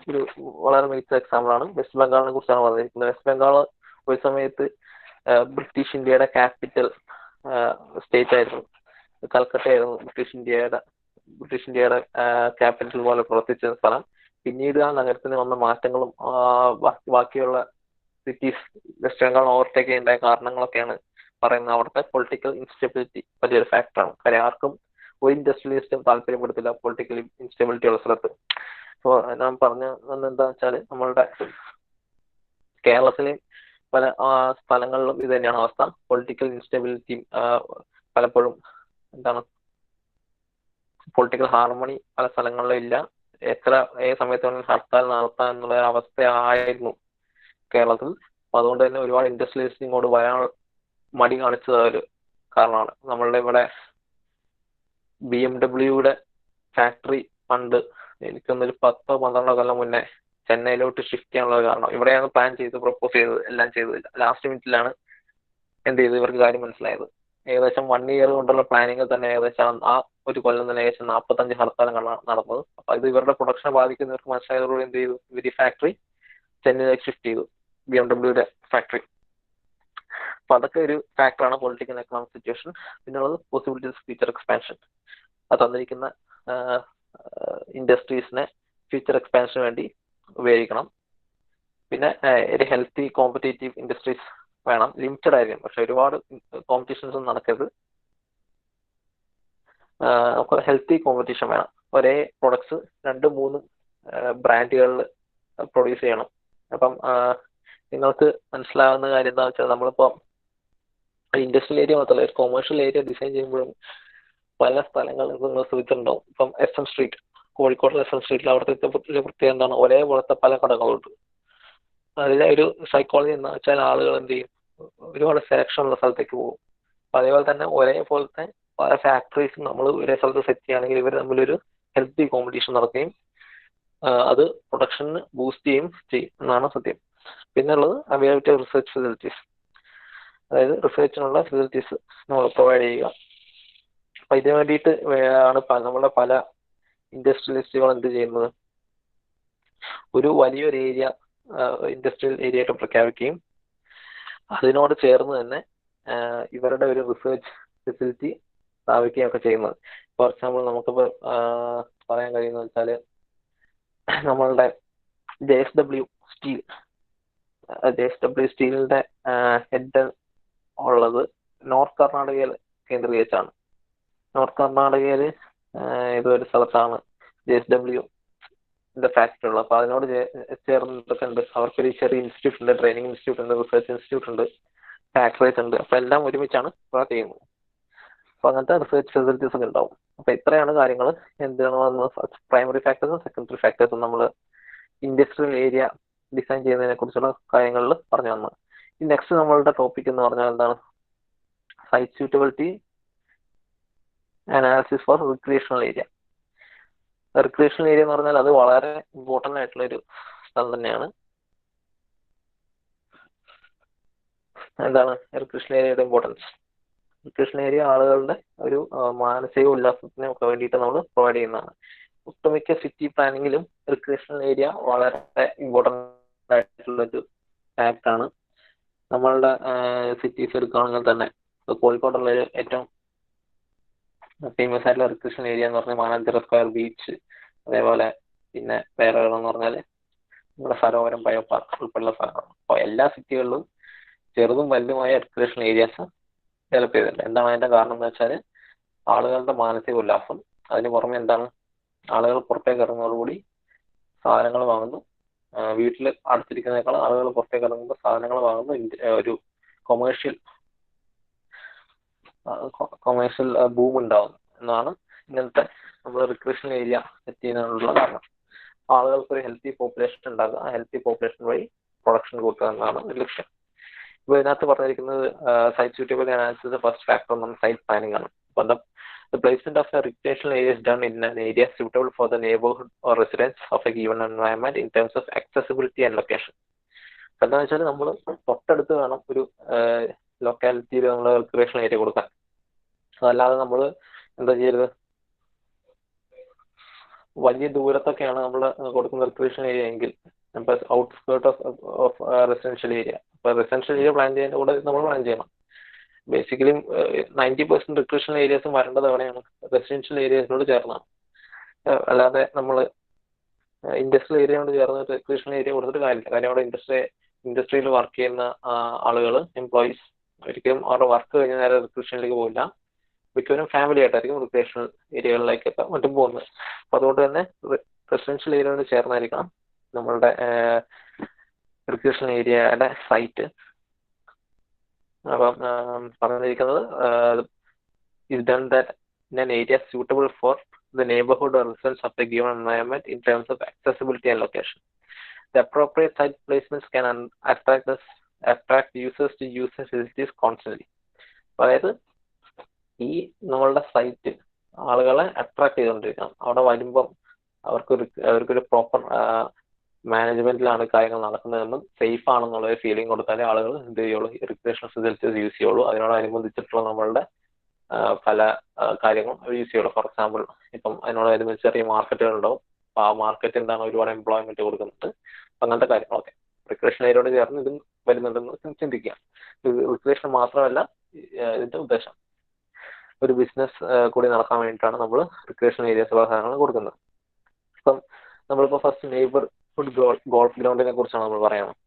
ഒരു വളരെ മികച്ച എക്സാമ്പിളാണ്. വെസ്റ്റ് ബംഗാളിനെ കുറിച്ചാണ് പറഞ്ഞിരിക്കുന്നത്. വെസ്റ്റ് ബംഗാൾ ഒരു സമയത്ത് ബ്രിട്ടീഷ് ഇന്ത്യയുടെ ക്യാപിറ്റൽ സ്റ്റേറ്റ് ആയിരുന്നു. കൽക്കട്ട ആയിരുന്നു ബ്രിട്ടീഷ് ഇന്ത്യയുടെ ക്യാപിറ്റൽ പോലെ പ്രവർത്തിച്ച സ്ഥലം. പിന്നീട് ആ നഗരത്തിന് വന്ന മാറ്റങ്ങളും ബാക്കിയുള്ള സിറ്റീസ് വെസ്റ്റ് ബംഗാൾ ഓവർടേക്ക് ചെയ്യേണ്ട കാരണങ്ങളൊക്കെയാണ് പറയുന്നത്. അവിടുത്തെ പൊളിറ്റിക്കൽ ഇൻസ്റ്റെബിലിറ്റി വലിയൊരു ഫാക്ടറാണ്. കാര്യം ആർക്കും ഒരു ഇൻഡസ്ട്രിയലിസ്റ്റും താല്പര്യപ്പെടുത്തില്ല പൊളിറ്റിക്കൽ ഇൻസ്റ്റെബിലിറ്റി ഉള്ള സ്ഥലത്ത്. അപ്പോൾ ഞാൻ പറഞ്ഞ എന്താ വെച്ചാൽ നമ്മളുടെ കേരളത്തിലെ പല സ്ഥലങ്ങളിലും ഇത് തന്നെയാണ് അവസ്ഥ. പൊളിറ്റിക്കൽ ഇൻസ്റ്റെബിലിറ്റി പലപ്പോഴും എന്താണ് പൊളിറ്റിക്കൽ ഹാർമണി പല സ്ഥലങ്ങളിലും ഇല്ല. ഏത് സമയത്ത് വേണമെങ്കിലും ഹർത്താൽ നടത്താൻ എന്നുള്ള അവസ്ഥയായിരുന്നു കേരളത്തിൽ. അപ്പൊ അതുകൊണ്ട് തന്നെ ഒരുപാട് ഇൻഡസ്ട്രിയലിസ്റ്റ് ഇങ്ങോട്ട് വരാൻ മടി കാണിച്ചത് ഒരു കാരണമാണ്. നമ്മളുടെ ഇവിടെ BMW ഫാക്ടറി പണ്ട് എനിക്കൊന്നൊരു 10-12 കൊല്ലം മുന്നേ ചെന്നൈയിലോട്ട് ഷിഫ്റ്റ് ചെയ്യാനുള്ള കാരണം ഇവിടെയാണ് പ്ലാൻ ചെയ്ത് പ്രപ്പോസ് ചെയ്തത്, എല്ലാം ചെയ്തതില്ല. ലാസ്റ്റ് മിനിറ്റിലാണ് എന്ത് ചെയ്ത് ഇവർക്ക് കാര്യം മനസ്സിലായത്. ഏകദേശം 1 ഇയർ കൊണ്ടുള്ള പ്ലാനിങ്ങിൽ തന്നെ ഏകദേശം ആ ഒരു കൊല്ലം തന്നെ ഏകദേശം 45 ഹർത്താലങ്ങളാണ് നടന്നത്. അപ്പൊ ഇത് ഇവരുടെ പ്രൊഡക്ഷനെ ബാധിക്കുന്നവർക്ക് മനസ്സിലായതോടുകൂടി എന്ത് ചെയ്തു, ഇവർ ഈ ഫാക്ടറി ചെന്നൈയിലേക്ക് ഷിഫ്റ്റ് ചെയ്തു, BMW ഫാക്ടറി. അപ്പൊ അതൊക്കെ ഒരു ഫാക്ടറാണ് പൊളിറ്റിക്കൽ എക്കണോമിക് സിറ്റുവേഷൻ. പിന്നുള്ളത് പോസിബിലിറ്റീസ് ഫ്യൂച്ചർ എക്സ്പാൻഷൻ. അത് തന്നിരിക്കുന്ന ഇൻഡസ്ട്രീസിനെ ഫ്യൂച്ചർ എക്സ്പാൻഷന് വേണ്ടി ഉപയോഗിക്കണം. പിന്നെ ഒരു ഹെൽത്തി കോമ്പറ്റേറ്റീവ് ഇൻഡസ്ട്രീസ് വേണം. ലിമിറ്റഡ് ആയിരിക്കും, പക്ഷെ ഒരുപാട് കോമ്പറ്റീഷൻസ് ഒന്നും നടക്കരുത്. നമുക്ക് ഹെൽത്തി കോമ്പറ്റീഷൻ വേണം. ഒരേ പ്രൊഡക്ട്സ് 2-3 ബ്രാൻഡുകളിൽ പ്രൊഡ്യൂസ് ചെയ്യണം. അപ്പം നിങ്ങൾക്ക് മനസ്സിലാവുന്ന കാര്യം എന്താ വെച്ചാൽ നമ്മളിപ്പോൾ ഇൻഡസ്ട്രിയൽ ഏരിയ മാത്രമല്ല ഒരു കൊമേഴ്ഷ്യൽ ഏരിയ ഡിസൈൻ ചെയ്യുമ്പോഴും പല സ്ഥലങ്ങളിൽ നിങ്ങൾ ശ്രദ്ധിച്ചിട്ടുണ്ടാവും. ഇപ്പം SM സ്ട്രീറ്റ്, കോഴിക്കോട് SM സ്ട്രീറ്റിൽ അവിടുത്തെ പ്രത്യേകത എന്താണ്, ഒരേപോലത്തെ പല കടകളുണ്ട്. അതിലെ ഒരു സൈക്കോളജി എന്ന് വെച്ചാൽ ആളുകൾ എന്ത് ചെയ്യും, ഒരുപാട് സെലക്ഷൻ ഉള്ള സ്ഥലത്തേക്ക് പോകും. അതേപോലെ തന്നെ ഒരേപോലത്തെ പല ഫാക്ടറീസും നമ്മൾ ഒരേ സ്ഥലത്ത് സെറ്റ് ചെയ്യുകയാണെങ്കിൽ ഇവർ തമ്മിലൊരു ഹെൽത്തി കോമ്പറ്റീഷൻ നടക്കുകയും അത് പ്രൊഡക്ഷന് ബൂസ്റ്റ് ചെയ്യും എന്നാണ് സത്യം. പിന്നുള്ളത് അവൈലബിലിറ്റി ഓഫ് റിസർച്ച് ഫെസിലിറ്റീസ്, അതായത് റിസർച്ചിനുള്ള ഫെസിലിറ്റീസ് നമ്മൾ പ്രൊവൈഡ് ചെയ്യുക. അപ്പൊ ഇതിനു വേണ്ടിയിട്ട് ആണ് നമ്മുടെ പല ഇൻഡസ്ട്രിയലിസ്റ്റുകൾ എന്ത് ചെയ്യുന്നത്, ഒരു വലിയൊരു ഏരിയ ഇൻഡസ്ട്രിയൽ ഏരിയ ആയിട്ട് പ്രഖ്യാപിക്കുകയും അതിനോട് ചേർന്ന് തന്നെ ഇവരുടെ ഒരു റിസർച്ച് ഫെസിലിറ്റി സ്ഥാപിക്കുകയും ഒക്കെ ചെയ്യുന്നത്. ഫോർ എക്സാമ്പിൾ നമുക്കിപ്പോൾ പറയാൻ കഴിയുന്നത് വെച്ചാൽ നമ്മളുടെ JSW സ്റ്റീലിന്റെ ഹെഡ് ഉള്ളത് നോർത്ത് കർണാടകയിൽ കേന്ദ്രീകരിച്ചാണ്. നോർത്ത് കർണാടകയിൽ ഇതൊരു സ്ഥലത്താണ് JSW ഫാക്ടറി ഉള്ളത്. അപ്പൊ അതിനോട് ചേർന്നിട്ടൊക്കെ ഉണ്ട്. അവർക്കൊരു ചെറിയ ഇൻസ്റ്റിറ്റ്യൂട്ട് ഉണ്ട്, ട്രെയിനിങ് ഇൻസ്റ്റിറ്റ്യൂട്ട് ഉണ്ട്, റിസർച്ച് ഇൻസ്റ്റിറ്റ്യൂട്ട് ഉണ്ട്, ഫാക്ടറീസ് ഉണ്ട്. അപ്പൊ എല്ലാം ഒരുമിച്ചാണ് ഇവിടെ ചെയ്യുന്നത്. അപ്പൊ അങ്ങനത്തെ റിസർച്ച് ഫെസിലിറ്റീസ് ഒക്കെ ഉണ്ടാവും. അപ്പൊ ഇത്രയാണ് കാര്യങ്ങൾ. എന്താണ് പ്രൈമറി ഫാക്ടേഴ്സും സെക്കൻഡറി ഫാക്ടേഴ്സും നമ്മൾ ഇൻഡസ്ട്രിയൽ ഏരിയ ഡിസൈൻ ചെയ്യുന്നതിനെ കുറിച്ചുള്ള കാര്യങ്ങളിൽ പറഞ്ഞു തന്നത്. ഈ നെക്സ്റ്റ് നമ്മളുടെ ടോപ്പിക് എന്ന് പറഞ്ഞാൽ എന്താണ്, site suitability analysis for recreational area. Recreational area എന്ന് പറഞ്ഞാൽ അത് വളരെ ഇമ്പോർട്ടൻ്റ് ആയിട്ടുള്ള ഒരു സ്ഥലം തന്നെയാണ്. എന്താണ് റിക്രിയേഷണൽ ഏരിയയുടെ ഇമ്പോർട്ടൻസ്? റിക്രിയേഷണൽ ഏരിയ ആളുകളുടെ ഒരു മാനസിക ഉല്ലാസത്തിനും ഒക്കെ വേണ്ടിയിട്ട് നമ്മൾ പ്രൊവൈഡ് ചെയ്യുന്നതാണ്. ഒട്ടുമിക്ക സിറ്റി പ്ലാനിങ്ങിലും റിക്രിയേഷണൽ ഏരിയ വളരെ ഇമ്പോർട്ടൻ്റ് ആയിട്ടുള്ള ഒരു ഫാക്ട് ആണ്. നമ്മളുടെ സിറ്റീസ് എടുക്കുകയാണെങ്കിൽ തന്നെ കോഴിക്കോടുള്ള ഏറ്റവും ഫേമസ് ആയിട്ടുള്ള റിക്രിയേഷൻ ഏരിയ എന്ന് പറഞ്ഞാൽ മാനാഞ്ചിറ സ്ക്വയർ ബീച്ച്, അതേപോലെ പിന്നെ വേറെ എന്ന് പറഞ്ഞാൽ നമ്മുടെ സരോവരം ബയോ പാർക്ക് ഉൾപ്പെടെയുള്ള സ്ഥലങ്ങളാണ്. അപ്പോൾ എല്ലാ സിറ്റികളിലും ചെറുതും വലുതുമായ റിക്രിയേഷൻ ഏരിയാസ് ഡെവലപ്പ് ചെയ്തിട്ടുണ്ട്. എന്താണ് അതിന്റെ കാരണം എന്ന് വെച്ചാൽ ആളുകളുടെ മാനസിക ഉല്ലാസം. അതിന് പുറമെ എന്താണ്, ആളുകൾ പുറത്തേക്ക് ഇറങ്ങുന്നതോടുകൂടി സാധനങ്ങൾ വാങ്ങുന്നു. വീട്ടിൽ അടച്ചിരിക്കുന്നതിനേക്കാൾ ആളുകൾ പുറത്തേക്ക് ഇറങ്ങുമ്പോൾ സാധനങ്ങൾ വാങ്ങുന്നു. ഒരു കൊമേഴ്ഷ്യൽ ബൂം ഉണ്ടാവുന്നു എന്നാണ് ഇങ്ങനത്തെ നമ്മൾ റിക്രിയേഷൻ ഏരിയ സെറ്റ് ചെയ്യുന്നതിനുള്ള കാരണം. ആളുകൾക്ക് ഒരു ഹെൽത്തി പോപ്പുലേഷൻ ഉണ്ടാക്കുക, ആ ഹെൽത്തി പോപ്പുലേഷൻ വഴി പ്രൊഡക്ഷൻ കൂട്ടുക എന്നതാണ് ഒരു ലക്ഷ്യം. ഇപ്പോൾ ഇതിനകത്ത് പറഞ്ഞിരിക്കുന്നത് site suitable analysis first factor നമ്മൾ സൈറ്റ് പ്ലാനിംഗ് ആണ്. അപ്പം the placement of a recreational area is done in an area suitable for the neighborhood or residents of a given environment in terms of accessibility and location. എന്താണെന്ന് വെച്ചാൽ നമ്മൾ തൊട്ടടുത്ത് വേണം ഒരു ലൊക്കാലിറ്റിയിൽ നമ്മൾ റിക്രിയേഷൻ ഏരിയ കൊടുക്കാൻ. അതല്ലാതെ നമ്മൾ എന്താ ചെയ്യരുത്, വലിയ ദൂരത്തൊക്കെയാണ് നമ്മൾ കൊടുക്കുന്ന റിക്രിയേഷൻ ഏരിയ എങ്കിൽ ഇപ്പോൾ ഔട്ട്സ്കേർട്ട് ഓഫ് റെസിഡൻഷ്യൽ ഏരിയ, ഇപ്പോൾ റെസിഡൻഷ്യൽ ഏരിയ പ്ലാൻ ചെയ്യുന്നതിൻ്റെ കൂടെ നമ്മൾ പ്ലാൻ ചെയ്യണം. ബേസിക്കലി 90% റിക്രിയേഷൻ ഏരിയാസും വരേണ്ടത് എവിടെയാണ്, റെസിഡൻഷ്യൽ ഏരിയസിനോട് ചേർന്നാണ്. അല്ലാതെ നമ്മൾ ഇൻഡസ്ട്രിയൽ ഏരിയയോട് ചേർന്ന് റിക്രിയേഷൻ ഏരിയ കൊടുത്തിട്ട് കാര്യമില്ല. കാര്യം അവിടെ ഇൻഡസ്ട്രിയിൽ വർക്ക് ചെയ്യുന്ന ആളുകൾ, എംപ്ലോയീസ് ഒരിക്കലും അവരുടെ വർക്ക് കഴിഞ്ഞ നേരെ റിക്രിയേഷനിലേക്ക് പോകില്ല. മിക്കവരും ഫാമിലി ആയിട്ടായിരിക്കും റിക്രിയേഷണൽ ഏരിയകളിലേക്കൊക്കെ മറ്റും പോകുന്നത്. അപ്പോൾ അതുകൊണ്ട് തന്നെ റെസിഡൻഷ്യൽ ഏരിയയോട് ചേർന്നായിരിക്കണം നമ്മളുടെ റിക്രിയേഷൻ ഏരിയയുടെ സൈറ്റ്. അപ്പം പറഞ്ഞിരിക്കുന്നത് is done that in an area suitable for the neighborhood or residents of the given environment in terms of accessibility and location. The appropriate site placements can attract users to use the facilities constantly. അതായത് ഈ നമ്മളുടെ site ആളുകളെ attract ചെയ്തുകൊണ്ടിരിക്കണം. അവിടെ വരുമ്പം അവർക്കൊരു proper മാനേജ്മെന്റിലാണ് കാര്യങ്ങൾ നടക്കുന്നതെന്നും സേഫ് ആണെന്നുള്ളൊരു ഫീലിംഗ് കൊടുത്താലേ ആളുകൾ എന്ത് ചെയ്യുള്ളൂ, റിക്രിയേഷണൽ ഫെസിലിറ്റീസ് യൂസ് ചെയ്യുള്ളൂ. അതിനോടനുബന്ധിച്ചിട്ടുള്ള നമ്മളുടെ പല കാര്യങ്ങളും യൂസ് ചെയ്യുള്ളൂ. ഫോർ എക്സാമ്പിൾ, ഇപ്പം അതിനോടനുബന്ധിച്ച് ചെറിയ മാർക്കറ്റുകൾ ഉണ്ടാവും. അപ്പോൾ ആ മാർക്കറ്റ് എന്താണ്, ഒരുപാട് എംപ്ലോയ്മെന്റ് കൊടുക്കുന്നുണ്ട്, അങ്ങനത്തെ കാര്യങ്ങളൊക്കെ റിക്രിയേഷൻ ഏരിയയോട് ചേർന്ന് ഇതും വരുന്നുണ്ടെന്ന് ചിന്തിക്കുക. റിക്രിയേഷൻ മാത്രമല്ല ഇതിന്റെ ഉദ്ദേശം, ഒരു ബിസിനസ് കൂടി നടക്കാൻ വേണ്ടിയിട്ടാണ് നമ്മൾ റിക്രിയേഷൻ ഏരിയാസ് സാധനങ്ങൾ കൊടുക്കുന്നത്. ഇപ്പം നമ്മളിപ്പോൾ ഫസ്റ്റ് നെയ്ബർഹുഡ് ഗോൾഫ് ഗ്രൗണ്ടിനെ കുറിച്ചാണ് നമ്മൾ പറയുന്നത്.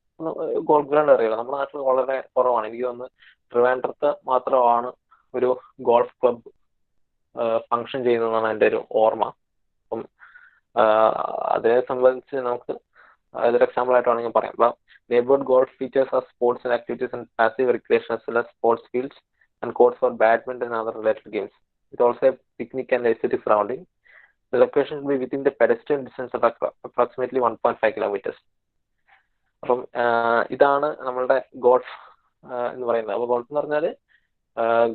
ഗോൾഫ് ഗ്രൗണ്ട് അറിയില്ല, നമ്മുടെ നാട്ടിൽ വളരെ കുറവാണ്. എനിക്ക് തോന്നുന്നു ട്രിവാൻഡ്രത്ത് മാത്രമാണ് ഒരു ഗോൾഫ് ക്ലബ് ഫങ്ഷൻ ചെയ്യുന്നതെന്നാണ് എൻ്റെ ഒരു ഓർമ്മ. അപ്പം അതിനെ സംബന്ധിച്ച് നമുക്ക് അതൊരു എക്സാമ്പിൾ ആയിട്ട് വേണമെങ്കിൽ പറയാം. അപ്പം neighbourhood golf features are sports and activities and passive recreation as well as sports fields and courts for badminton and other related games. It also a picnic and aesthetic surrounding. The location will be within the pedestrian distance of approximately 1.5 kilometers. അപ്പം ഇതാണ് നമ്മളുടെ golf എന്ന് പറയുന്നത്. അപ്പോൾ golf എന്ന് പറഞ്ഞാൽ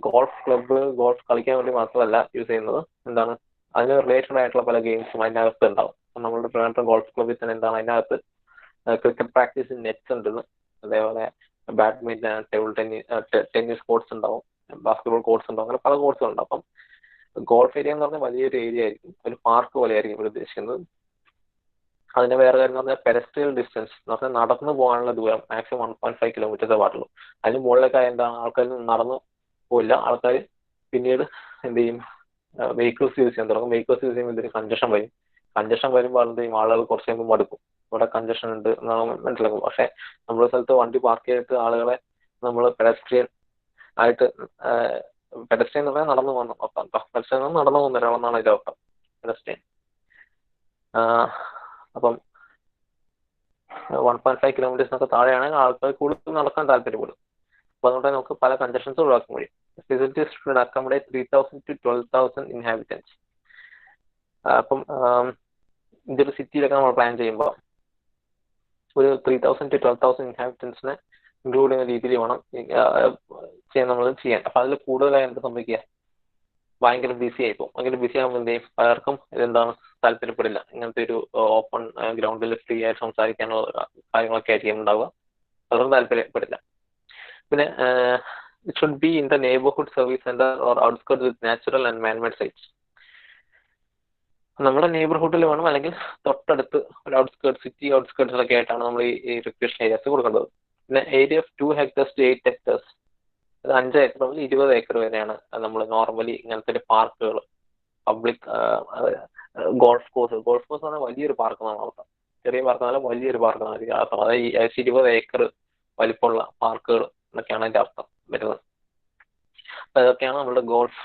golf club golf കളിക്കാൻ വേണ്ടി മാത്രമല്ല യൂസ് ചെയ്യുന്നത്, എന്താണ് അതിന് റിലേറ്റഡ് ആയിട്ടുള്ള പല ഗെയിംസും അതിനകത്ത് ഉണ്ടാവും. നമ്മളുടെ ട്രിവാൻഡ്രം ഗോൾഫ് ക്ലബ്ബിൽ തന്നെ എന്താണ് അതിനകത്ത് ക്രിക്കറ്റ് പ്രാക്ടീസ് നെറ്റ്സ് ഉണ്ടെന്ന്, അതേപോലെ ബാഡ്മിന്റൺ, ടേബിൾ ടെന്നീസ് കോർട്സ് ഉണ്ടാവും, ബാസ്കറ്റ്ബോൾ കോർട്സ് ഉണ്ടാവും, അങ്ങനെ പല കോർട്സുകളുണ്ട്. അപ്പം ഗോൾഫ് ഏരിയ എന്ന് പറഞ്ഞാൽ വലിയൊരു ഏരിയ ആയിരിക്കും, ഒരു പാർക്ക് പോലെ ആയിരിക്കും ഇവിടെ ഉദ്ദേശിക്കുന്നത്. അതിന്റെ വേറെ കാര്യം എന്ന് പറഞ്ഞാൽ പെഡസ്ട്രിയൽ ഡിസ്റ്റൻസ് എന്ന് പറഞ്ഞാൽ നടന്നു പോകാനുള്ള ദൂരം മാക്സിമം 1.5 കിലോമീറ്റേഴ്സേ പാടുള്ളൂ. അതിന് മുകളിലൊക്കെ എന്താണ് ആൾക്കാർ നടന്നു പോയില്ല, ആൾക്കാർ പിന്നീട് എന്ത് ചെയ്യും, വെഹിക്കിൾസ് യൂസ് ചെയ്യാൻ തുടങ്ങും. വെഹിക്കിൾസ് യൂസ് ചെയ്യുമ്പോൾ ഇതിന് കഞ്ചഷൻ വരുമ്പോൾ എന്ത് ചെയ്യും, ആളുകൾ കുറച്ച് കഴിയുമ്പോൾ മടുക്കും, ഇവിടെ കഞ്ചഷൻ ഉണ്ട് എന്നാണ് മനസ്സിലാക്കും. പക്ഷെ നമ്മുടെ സ്ഥലത്ത് വണ്ടി പാർക്ക് ചെയ്തിട്ട് ആളുകളെ നമ്മൾ പെഡസ്ട്രിയൻ ആയിട്ട്, പെഡസ്ട്രിയൻ എന്ന് പറഞ്ഞാൽ നടന്നു പോകുന്നു, പെഡസ്ട്രിയൻ നടന്നു പോകുന്ന ഒരാളെന്നാണ് ഇതിന്റെ അർത്ഥം, പെഡസ്ട്രിയൻ. അപ്പം 1.5 കിലോമീറ്റേഴ്സിനൊക്കെ താഴെയാണെങ്കിൽ ആൾക്കാർ കൂടുതൽ നടക്കാൻ താല്പര്യപ്പെടും. അപ്പോൾ അതുകൊണ്ട് നമുക്ക് പല കഞ്ചഷൻസ് ഒഴിവാക്കാൻ കഴിയും. Facilities should accommodate 3,000 to 12,000 inhabitants. അപ്പം ഇന്ത്യ ഒരു സിറ്റിയിലൊക്കെ നമ്മൾ പ്ലാൻ ചെയ്യുമ്പോൾ ഒരു 3,000 to 12,000 ഇൻഹാബിറ്റൻസിനെ ഇൻക്ലൂഡ് ചെയ്യുന്ന രീതിയിൽ വേണം നമ്മൾ ചെയ്യാൻ. അപ്പം അതിൽ കൂടുതലായി എന്ത് സംഭവിക്കുക, ഭയങ്കര ബിസി ആയിപ്പോൾ. ഭയങ്കര ബിസി ആകുമ്പോൾ എന്ത് ചെയ്യും, പലർക്കും ഇതെന്താണ് താല്പര്യപ്പെടില്ല. ഇങ്ങനത്തെ ഒരു ഓപ്പൺ ഗ്രൗണ്ടിൽ ഫ്രീ ആയിട്ട് സംസാരിക്കാനുള്ള കാര്യങ്ങളൊക്കെ ആയിരിക്കും ഉണ്ടാവുക, പലർക്കും താല്പര്യപ്പെടില്ല. പിന്നെ it should be in the neighbourhood service centre or outskirts with natural and man-made sites. നമ്മുടെ നെയ്ബർഹുഡിൽ വേണം, അല്ലെങ്കിൽ തൊട്ടടുത്ത് ഒരു ഔട്ട്സ്കേർട്സ്, സിറ്റി ഔട്ട്സ്കേർട്സിലൊക്കെ ആയിട്ടാണ് നമ്മൾ ഈ റിക്രിയേഷൻ ഏരിയാസ് കൊടുക്കേണ്ടത്. പിന്നെ area of 2 hectares to 8 hectares, അത് 5 ഏക്കർ മുതൽ 20 ഏക്കർ വരെയാണ് നമ്മൾ നോർമലി ഇങ്ങനത്തെ പാർക്കുകൾ പബ്ലിക് ഗോൾഫ് കോഴ്സ് എന്ന് പറഞ്ഞാൽ വലിയൊരു പാർക്കാണ് നടത്താം. ചെറിയ പാർക്കെന്നല്ല, വലിയൊരു പാർക്കാണ്. അതായത് 20 ഏക്കർ വലിപ്പമുള്ള പാർക്കുകൾ എന്നൊക്കെയാണ് അതിന്റെ അർത്ഥം വരുന്നത്. അപ്പൊ ഇതൊക്കെയാണ് നമ്മുടെ ഗോൾഫ്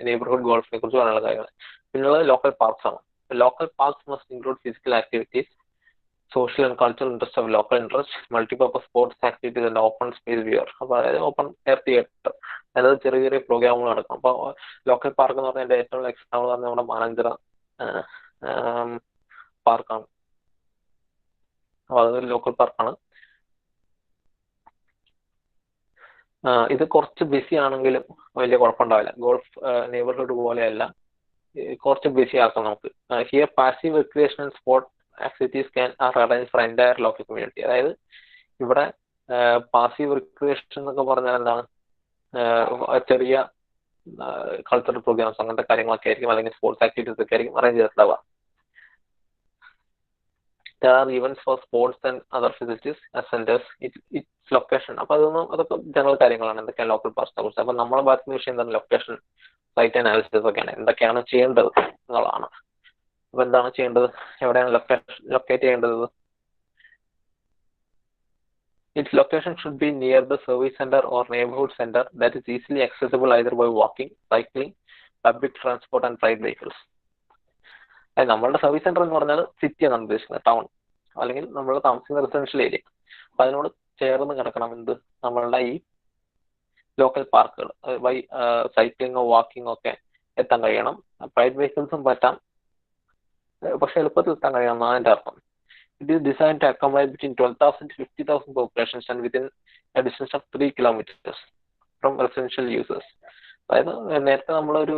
നെയ്ബർഹുഡ് ഗോൾഫിനെ കുറിച്ച് പറയാനുള്ള കാര്യങ്ങൾ. പിന്നുള്ളത് ലോക്കൽ പാർക്സ് ആണ്. Local parks must include physical activities, social and cultural interest of local interest, multipurpose sports activities and open space viewer. അപ്പൊ അതായത് ഓപ്പൺ എയർ തിയേറ്റർ, അതായത് ചെറിയ ചെറിയ പ്രോഗ്രാമുകൾ നടക്കും. അപ്പൊ ലോക്കൽ പാർക്ക് എന്ന് പറഞ്ഞാൽ എന്റെ ഏറ്റവും എക്സാമ്പിൾ പറഞ്ഞാൽ നമ്മുടെ മാനഞ്ചിറ പാർക്കാണ്. അപ്പൊ അതൊരു ലോക്കൽ പാർക്കാണ്. ഇത് കുറച്ച് ബിസി ആണെങ്കിലും വലിയ കുഴപ്പമുണ്ടാവില്ല. ഗോൾഫ് നെയ്ബർഹുഡ് പോലെയല്ല, കുറച്ച് ബിസി ആക്കാം നമുക്ക്. Here passive recreational sport activities can R arrange four entire local community. അതായത് ഇവിടെ പാസീവ് റിക്രിയേഷൻ എന്നൊക്കെ പറഞ്ഞാൽ എന്താണ്, ചെറിയ കൾച്ചറൽ പ്രോഗ്രാംസ് അങ്ങനത്തെ കാര്യങ്ങളൊക്കെ ആയിരിക്കും, അല്ലെങ്കിൽ സ്പോർട്സ് ആക്ടിവിറ്റീസ് ഒക്കെ ആയിരിക്കും arrange ചെയ്തിട്ടുണ്ടാവുക. There are events for sports and other facilities as centers. Its location. അപ്പൊ അതൊക്കെ ജനറൽ കാര്യങ്ങളാണ്, എന്തൊക്കെയാണ് ലോക്കൽ പാർക്സിനെ കുറിച്ച്. അപ്പൊ നമ്മളെ ഭാഗത്തുനിന്ന് വിഷയം എന്താണ്, ലൊക്കേഷൻ സൈറ്റ് അനാലിസിസ് ഒക്കെയാണ്, എന്തൊക്കെയാണ് ചെയ്യേണ്ടത് എന്നുള്ളതാണ്. അപ്പൊ എന്താണ് ചെയ്യേണ്ടത്, എവിടെയാണ് ലൊക്കേറ്റ് ചെയ്യേണ്ടത്? Its location should be near the service center or neighborhood center that is easily accessible either by walking, cycling, public transport and private vehicles. നമ്മളുടെ സർവീസ് സെന്റർ എന്ന് പറഞ്ഞാൽ സിറ്റിയാണ് നമ്മൾ ഉദ്ദേശിക്കുന്നത്, ടൗൺ, അല്ലെങ്കിൽ നമ്മൾ താമസിക്കുന്ന റെസിഡൻഷ്യൽ ഏരിയ. അപ്പൊ അതിനോട് ചേർന്ന് കിടക്കണം എന്ത്, നമ്മളുടെ ഈ ലോക്കൽ പാർക്കുകൾ. ബൈ സൈക്ലിങ്ങോ വാക്കിങ്ങോ ഒക്കെ എത്താൻ കഴിയണം. പ്രൈവറ്റ് വെഹിക്കിൾസും പറ്റാം, പക്ഷെ എളുപ്പത്തിൽ എത്താൻ കഴിയണം എന്നാണ് അതിന്റെ അർത്ഥം. It is design to accommodate between 12,000 to 50,000 populations and within a distance of 3 kilometers from residential users. അതായത് നേരത്തെ നമ്മളൊരു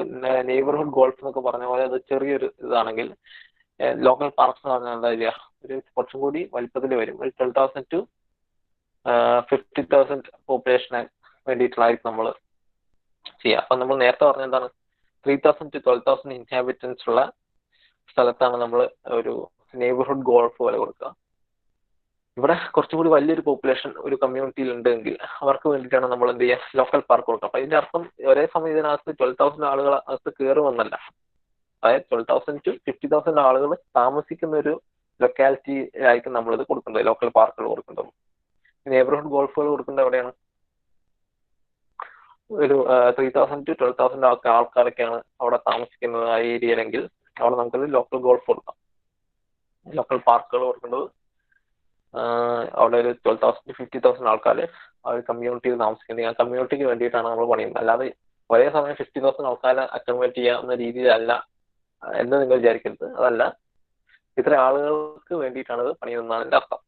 നെയ്ബർഹുഡ് ഗോൾഫ് എന്നൊക്കെ പറഞ്ഞ പോലെ അത് ചെറിയൊരു ഇതാണെങ്കിൽ, ലോക്കൽ പാർക്സ് എന്ന് പറഞ്ഞാൽ എന്താ ചെയ്യുക, ഒരു കുറച്ചും കൂടി വലിപ്പത്തിൽ വരും. ഒരു 12,000 to 50,000 പോപ്പുലേഷനെ വേണ്ടിയിട്ടുള്ളതായിരിക്കും നമ്മൾ ചെയ്യുക. അപ്പൊ നമ്മൾ നേരത്തെ പറഞ്ഞ എന്താണ്, 3,000 to 12,000 ഇൻഹാബിറ്റൻസ് ഉള്ള സ്ഥലത്താണ് നമ്മൾ ഒരു നെയ്ബർഹുഡ് ഗോൾഫ് പോലെ കൊടുക്കുക. ഇവിടെ കുറച്ചും കൂടി വലിയൊരു പോപ്പുലേഷൻ ഒരു കമ്മ്യൂണിറ്റിയിൽ ഉണ്ടെങ്കിൽ അവർക്ക് വേണ്ടിയിട്ടാണ് നമ്മൾ എന്ത് ചെയ്യുക, ലോക്കൽ പാർക്ക് കൊടുക്കുക. അപ്പൊ ഇതിന്റെ അർത്ഥം ഒരേ സമയം ഇതിനകത്ത് 12,000 ആളുകൾ അകത്ത് കയറുമെന്നല്ല. അതായത് 12,000 to 50,000 ആളുകൾ താമസിക്കുന്ന ഒരു ലൊക്കാലിറ്റി ആയിരിക്കും നമ്മളിത് കൊടുക്കുന്നത്, ലോക്കൽ പാർക്കുകൾ കൊടുക്കുന്നത്. നെയ്ബർഹുഡ് ഗോൾഫുകൾ കൊടുക്കുന്നത് എവിടെയാണ്, ഒരു 3,000 to 12,000 ആൾക്കാരൊക്കെയാണ് അവിടെ താമസിക്കുന്നത് ആ ഏരിയയിലെങ്കിൽ അവിടെ നമുക്കത് ലോക്കൽ ഗോൾഫ് കൊടുക്കാം. ലോക്കൽ പാർക്കുകൾ കൊടുക്കേണ്ടത് അവിടെ ഒരു 12,000 to 50,000 ആൾക്കാർ ആ ഒരു കമ്മ്യൂണിറ്റിയിൽ താമസിക്കുന്നത്. ആ കമ്മ്യൂണിറ്റിക്ക് വേണ്ടിയിട്ടാണ് നമ്മൾ പണിയുന്നത്. അല്ലാതെ ഒരേ സമയം 50,000 ആൾക്കാരെ അക്കോമഡേറ്റ് ചെയ്യാവുന്ന രീതിയിലല്ല എന്ന് നിങ്ങൾ വിചാരിക്കരുത്. അതല്ല, ഇത്ര ആളുകൾക്ക് വേണ്ടിയിട്ടാണ് ഇത് പണിയുന്നതാണ് എൻ്റെ അർത്ഥം.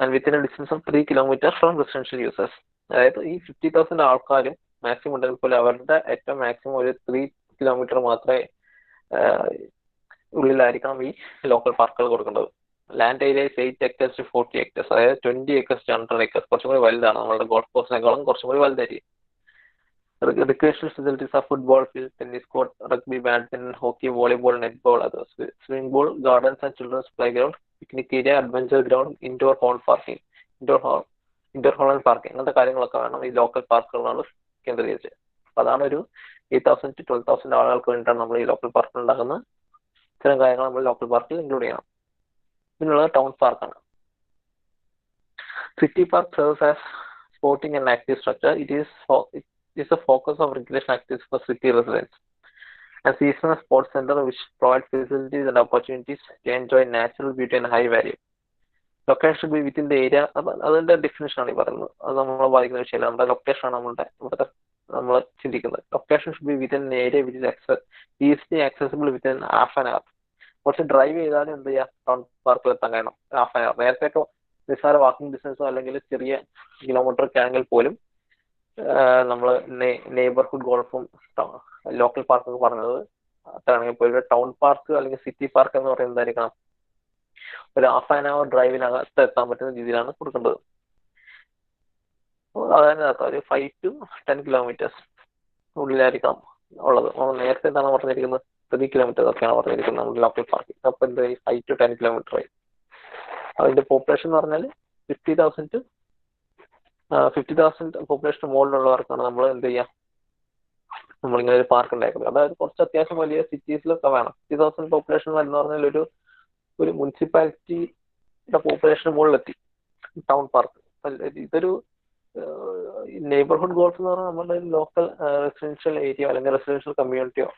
And within A distance of 3 kilometers from residential users. അതായത് ഈ 50,000 ആൾക്കാരും മാക്സിമം ഉണ്ടെങ്കിൽ പോലും അവരുടെ ഏറ്റവും മാക്സിമം ഒരു 3 kilometer മാത്രമേ ഉള്ളിലായിരിക്കണം ഈ ലോക്കൽ പാർക്കുകൾ കൊടുക്കേണ്ടത്. Land area 8 acres to 40 acres, അതായത് 20 acres to 100 acres, കുറച്ചും കൂടി വലുതാണ്. നമ്മളുടെ ഗോൾഫ് കോഴ്സിനേക്കാളും കുറച്ചും കൂടി വലുതായിരിക്കും. Recreational facilities are football field, tennis court, rugby, badminton, hockey, volleyball, netball, swimming pool, gardens and children's play ground, picnic area, adventure ground, indoor hall parking, indoor hall and parking, അങ്ങനത്തെ കാര്യങ്ങളൊക്കെ വേണം ഈ local പാർക്കുകളാണ് കേന്ദ്രീകരിച്ചത്. അപ്പൊ അതാണ് ഒരു 8,000 to 12,000 ആളുകൾക്ക് വേണ്ടിയിട്ടാണ് നമ്മൾ ഈ ലോക്കൽ പാർക്കുകൾ ഉണ്ടാക്കുന്നത്. ഇത്തരം കാര്യങ്ങൾ നമ്മൾ ലോക്കൽ പാർക്കിൽ ഇൻക്ലൂഡ് ചെയ്യണം. പിന്നുള്ളത് ടൗൺ പാർക്കാണ്. City park serves as sporting and active structure. It is a focus of recreation activities for city residents. A seasonal sports center which provides facilities and opportunities to enjoy natural beauty and high value. Location should be within the area. അതിന്റെ definition ആണ് ഈ പറയുന്നത്. അത് നമ്മളെ ബാധിക്കുന്ന വിഷയമല്ല. നമ്മുടെ location ആണ് ഇവിടുത്തെ നമ്മൾ ചിന്തിക്കുന്നത്. Location should B within area which is easily accessible within half an hour. കുറച്ച് ഡ്രൈവ് ചെയ്താലും എന്ത് ചെയ്യുക, ടൗൺ പാർക്കിൽ എത്താൻ കഴിയണം ഹാഫ് ആൻ അവർ. നേരത്തെയൊക്കെ നിസ്സാര വാക്കിംഗ് ഡിസ്റ്റൻസോ അല്ലെങ്കിൽ ചെറിയ കിലോമീറ്റർ ഒക്കെ ആണെങ്കിൽ പോലും നമ്മൾ നെയ്ബർഹുഡ് ഗോൾഫും ലോക്കൽ പാർക്കൊക്കെ പറഞ്ഞത് അത്രയാണെങ്കിൽ പോലും ടൗൺ പാർക്ക് അല്ലെങ്കിൽ സിറ്റി പാർക്ക് എന്ന് പറയുന്നത് എന്തായിരിക്കണം, ഒരു ഹാഫ് ആൻ അവർ ഡ്രൈവിനകത്ത് എത്താൻ പറ്റുന്ന രീതിയിലാണ് കൊടുക്കേണ്ടത്. അതിനകത്ത് ഒരു 5 to 10 kilometers ഉള്ളിലായിരിക്കണം ഉള്ളത്. നമ്മൾ നേരത്തെ എന്താണ് പറഞ്ഞിരിക്കുന്നത്, 3 kilometers ഒക്കെയാണ് പറഞ്ഞിരിക്കുന്നത് നമ്മുടെ ലോക്കൽ പാർക്ക്. അപ്പൊ എന്താ 5 to 10 kilometer ആയി. അതിന്റെ പോപ്പുലേഷൻ എന്ന് പറഞ്ഞാൽ 50,000 പോപ്പുലേഷൻ മുകളിലുള്ളവർക്കാണ് നമ്മൾ എന്ത് ചെയ്യുക, നമ്മളിങ്ങനെ ഒരു പാർക്ക് ഉണ്ടാക്കുന്നത്. അതായത് കുറച്ച് അത്യാവശ്യം വലിയ സിറ്റീസിലൊക്കെ വേണം. 50,000 പോപ്പുലേഷൻ വരുന്ന പറഞ്ഞാൽ ഒരു മുനിസിപ്പാലിറ്റിയുടെ പോപ്പുലേഷൻ മുകളിലെത്തി ടൗൺ പാർക്ക്. ഇതൊരു നെയ്ബർഹുഡ് ഗോൾഫ് എന്ന് പറഞ്ഞാൽ നമ്മുടെ ലോക്കൽ റെസിഡൻഷ്യൽ ഏരിയ അല്ലെങ്കിൽ റെസിഡൻഷ്യൽ കമ്മ്യൂണിറ്റിയോ